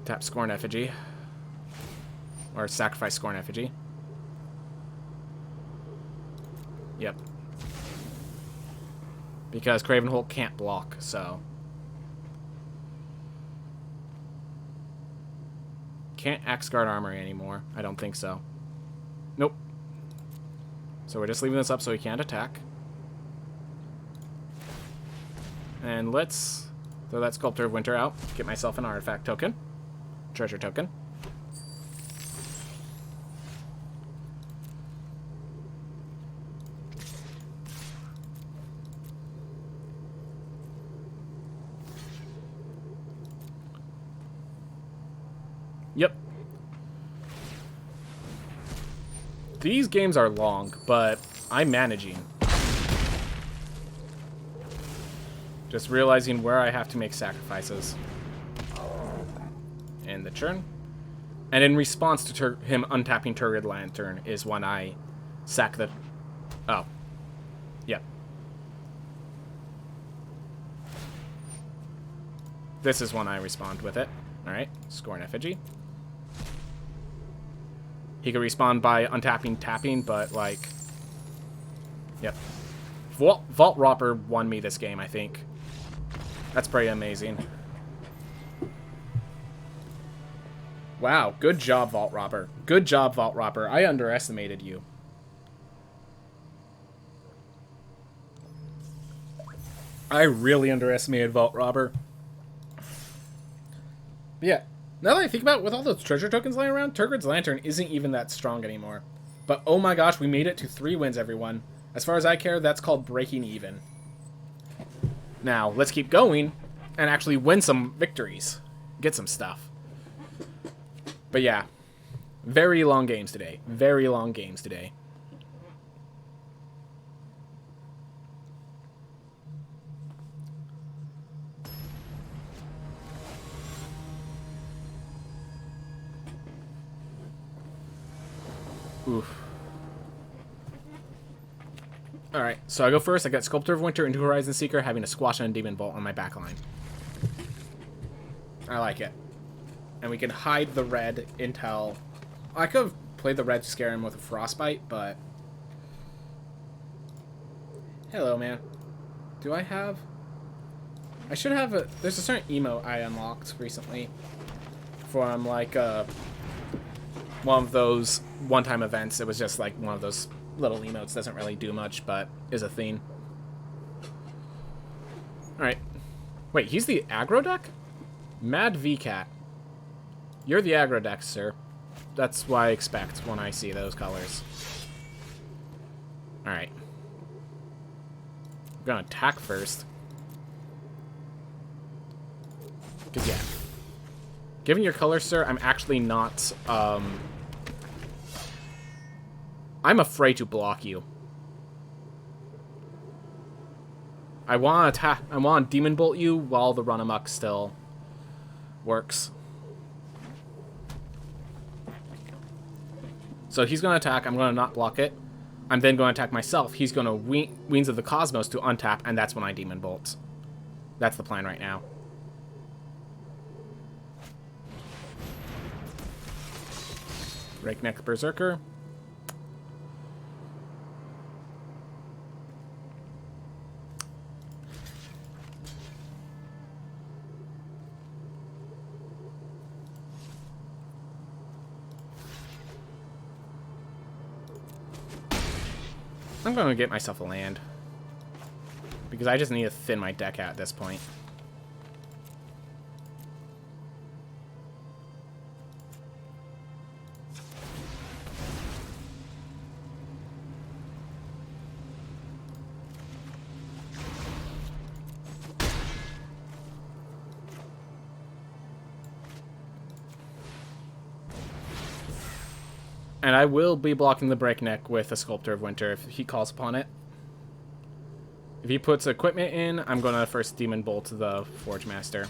Tap Scorn Effigy. Or sacrifice Scorn Effigy. Yep. Because Cravenholt can't block, so... Can't Axguard Armory anymore. I don't think so. Nope. So we're just leaving this up so he can't attack. And let's throw that Sculptor of Winter out. Get myself an artifact token. Treasure token. Yep. These games are long, but I'm managing. Just realizing where I have to make sacrifices. And the turn. And in response to him untapping Turgid Lantern is when I sack the... Oh. Yep. This is when I respond with it. Alright. Scorn Effigy. He could respond by untapping, tapping, but, like... Yep. Vault Robber won me this game, I think. That's pretty amazing. Wow, good job, Vault Robber. Good job, Vault Robber. I underestimated you. I really underestimated Vault Robber. But yeah. Now that I think about it, with all those treasure tokens lying around, Turgid's Lantern isn't even that strong anymore. But oh my gosh, we made it to 3 wins, everyone. As far as I care, that's called breaking even. Now, let's keep going and actually win some victories. Get some stuff. But yeah, very long games today. Very long games today. Oof. Alright, so I go first. I got Sculptor of Winter into Horizon Seeker, having a Squash and a Demon Bolt on my backline. I like it. And we can hide the red until... I could have played the red to scare him with a Frostbite, but... Hello, man. Do I have... I should have a... There's a certain emote I unlocked recently from, like, one of those one-time events. It was just, like, one of those little emotes. Doesn't really do much, but is a theme. Alright. Wait, he's the aggro deck? Mad VCat. You're the aggro deck, sir. That's what I expect when I see those colors. Alright. I'm gonna attack first. Because, yeah. Given your color, sir, I'm actually not, I'm afraid to block you. I want to Demon Bolt you while the Run Amok still works. So he's going to attack. I'm going to not block it. I'm then going to attack myself. He's going to Wings of the Cosmos to untap, and that's when I Demon Bolt. That's the plan right now. Rakeneck Berserker. I'm going to get myself a land. Because I just need to thin my deck out at this point. And I will be blocking the Breakneck with a Sculptor of Winter if he calls upon it. If he puts equipment in, I'm going to first Demon Bolt the Forge Master.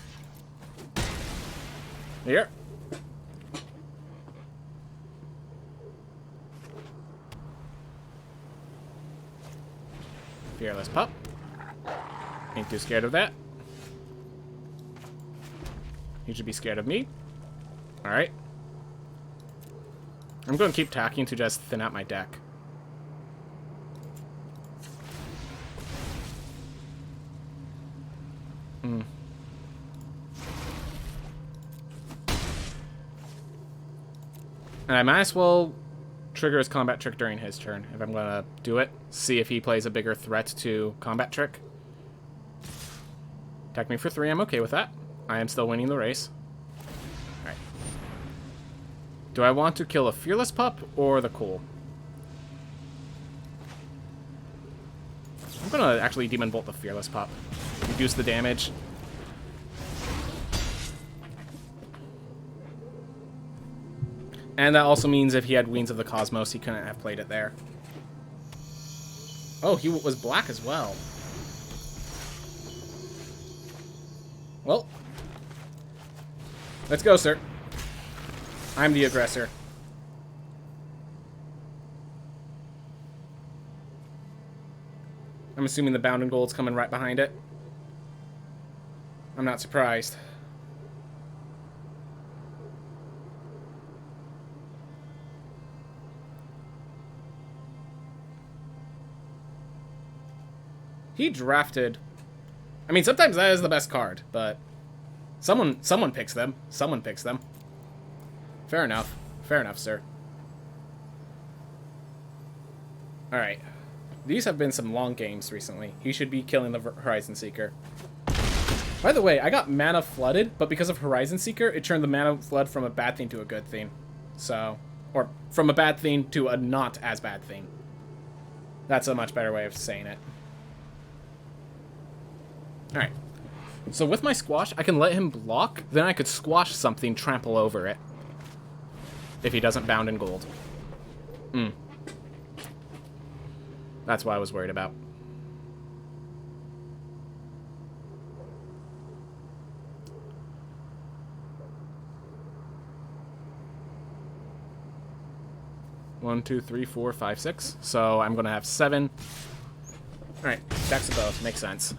Here. Fearless Pup. Ain't too scared of that. He should be scared of me. Alright. I'm going to keep tacking to just thin out my deck. And I might as well trigger his combat trick during his turn, if I'm going to do it. See if he plays a bigger threat to combat trick. Attack me for 3, I'm okay with that. I am still winning the race. Alright. Do I want to kill a Fearless Pup or the Cool? I'm going to actually Demon Bolt the Fearless Pup. Reduce the damage. And that also means if he had Wings of the Cosmos, he couldn't have played it there. Oh, he was black as well. Well. Let's go, sir. I'm the aggressor. I'm assuming the Bound in Gold's coming right behind it. I'm not surprised. He drafted... I mean, sometimes that is the best card, but... Someone picks them. Someone picks them. Fair enough. Fair enough, sir. Alright. These have been some long games recently. He should be killing the Horizon Seeker. By the way, I got mana flooded, but because of Horizon Seeker, it turned the mana flood from a bad thing to a good thing. So... Or from a bad thing to a not as bad thing. That's a much better way of saying it. Alright. So with my Squash, I can let him block, then I could Squash something, trample over it. If he doesn't Bound in Gold. That's what I was worried about. One, two, three, four, five, 6. So I'm going to have 7. Alright, stacks of both. Makes sense.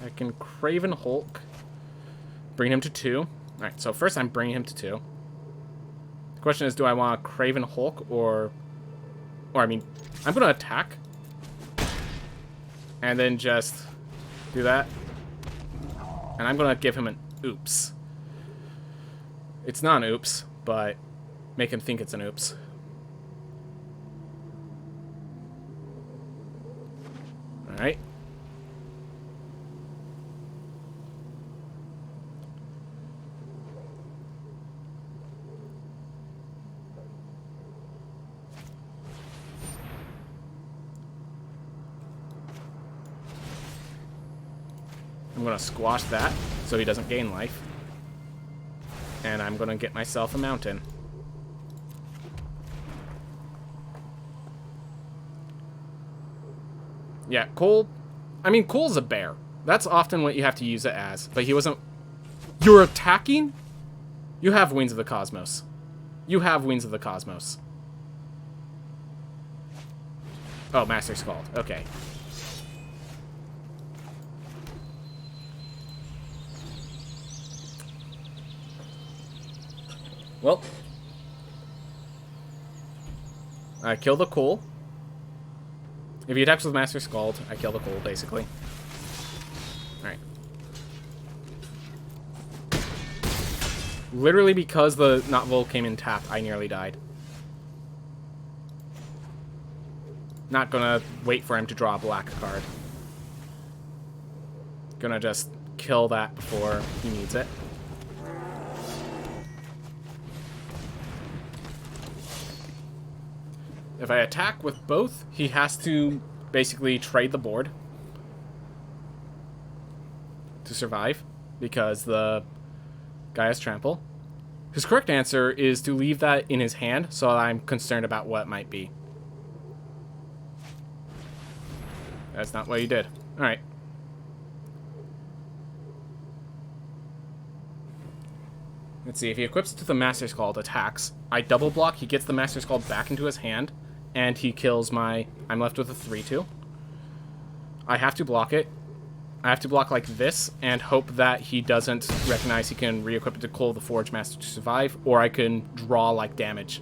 I can Craven Hulk. Bring him to 2. Alright, so first I'm bringing him to 2. The question is, do I want a Craven Hulk or I mean, I'm going to attack. And then just do that. And I'm going to give him an oops. It's not an oops, but make him think it's an oops. Alright. I'm going to squash that so he doesn't gain life. And I'm going to get myself a mountain. Yeah, Cole... I mean, Cole's a bear. That's often what you have to use it as. But he wasn't... You're attacking? You have Wings of the Cosmos. You have Wings of the Cosmos. Oh, Master Scald. Okay. Well, I kill the Cole. If he attacks with Master Scald, I kill the Cole, basically. Alright. Literally because the Notvul came in tapped, I nearly died. Not gonna wait for him to draw a black card. Gonna just kill that before he needs it. If I attack with both, he has to basically trade the board to survive, because the guy has trample. His correct answer is to leave that in his hand, so I'm concerned about what it might be. That's not what he did. Alright. Let's see, if he equips it to the Master Scald attacks, I double block, he gets the Master Scald back into his hand, and he kills my... I'm left with a 3-2. I have to block it. I have to block like this, and hope that he doesn't recognize he can re-equip it to Gruul the Forge Master to survive, or I can draw like damage.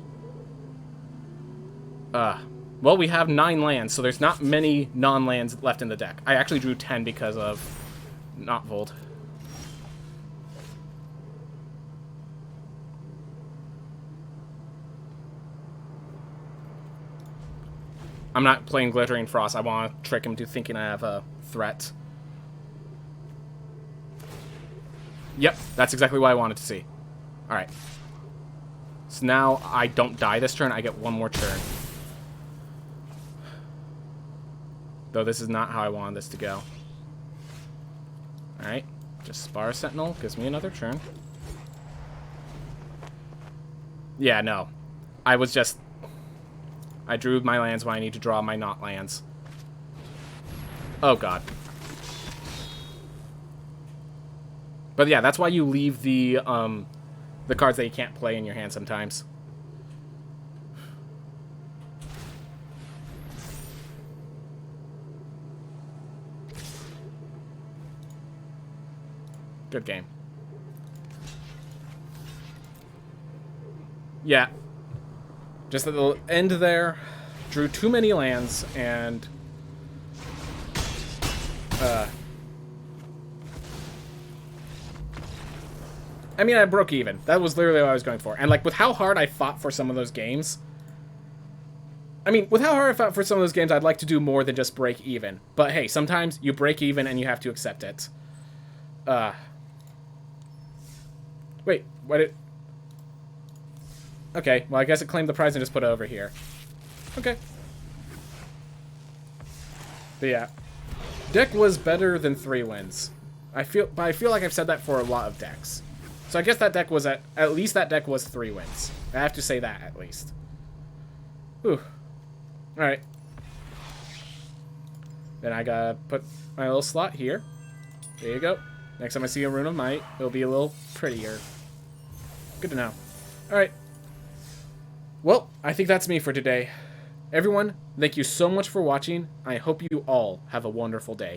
Well, we have 9 lands, so there's not many non-lands left in the deck. I actually drew 10 because of not Volt. I'm not playing Glittering Frost. I want to trick him to thinking I have a threat. Yep, that's exactly what I wanted to see. Alright. So now I don't die this turn. I get one more turn. Though this is not how I wanted this to go. Alright. Just Spar Sentinel. Gives me another turn. Yeah, no. I was just... I drew my lands when I need to draw my not lands. Oh, God. But yeah, that's why you leave the cards that you can't play in your hand sometimes. Good game. Yeah. Just at the end there, drew too many lands, and... I mean, I broke even. That was literally what I was going for. And, like, with how hard I fought for some of those games... I mean, with how hard I fought for some of those games, I'd like to do more than just break even. But, hey, sometimes you break even and you have to accept it. Wait, what did... Okay, well, I guess it claimed the prize and just put it over here. Okay. But yeah. Deck was better than 3 wins. I feel like I've said that for a lot of decks. So I guess that deck was at least that deck was 3 wins. I have to say that, at least. Whew. Alright. Then I gotta put my little slot here. There you go. Next time I see a Rune of Might, it'll be a little prettier. Good to know. Alright. Well, I think that's me for today. Everyone, thank you so much for watching. I hope you all have a wonderful day.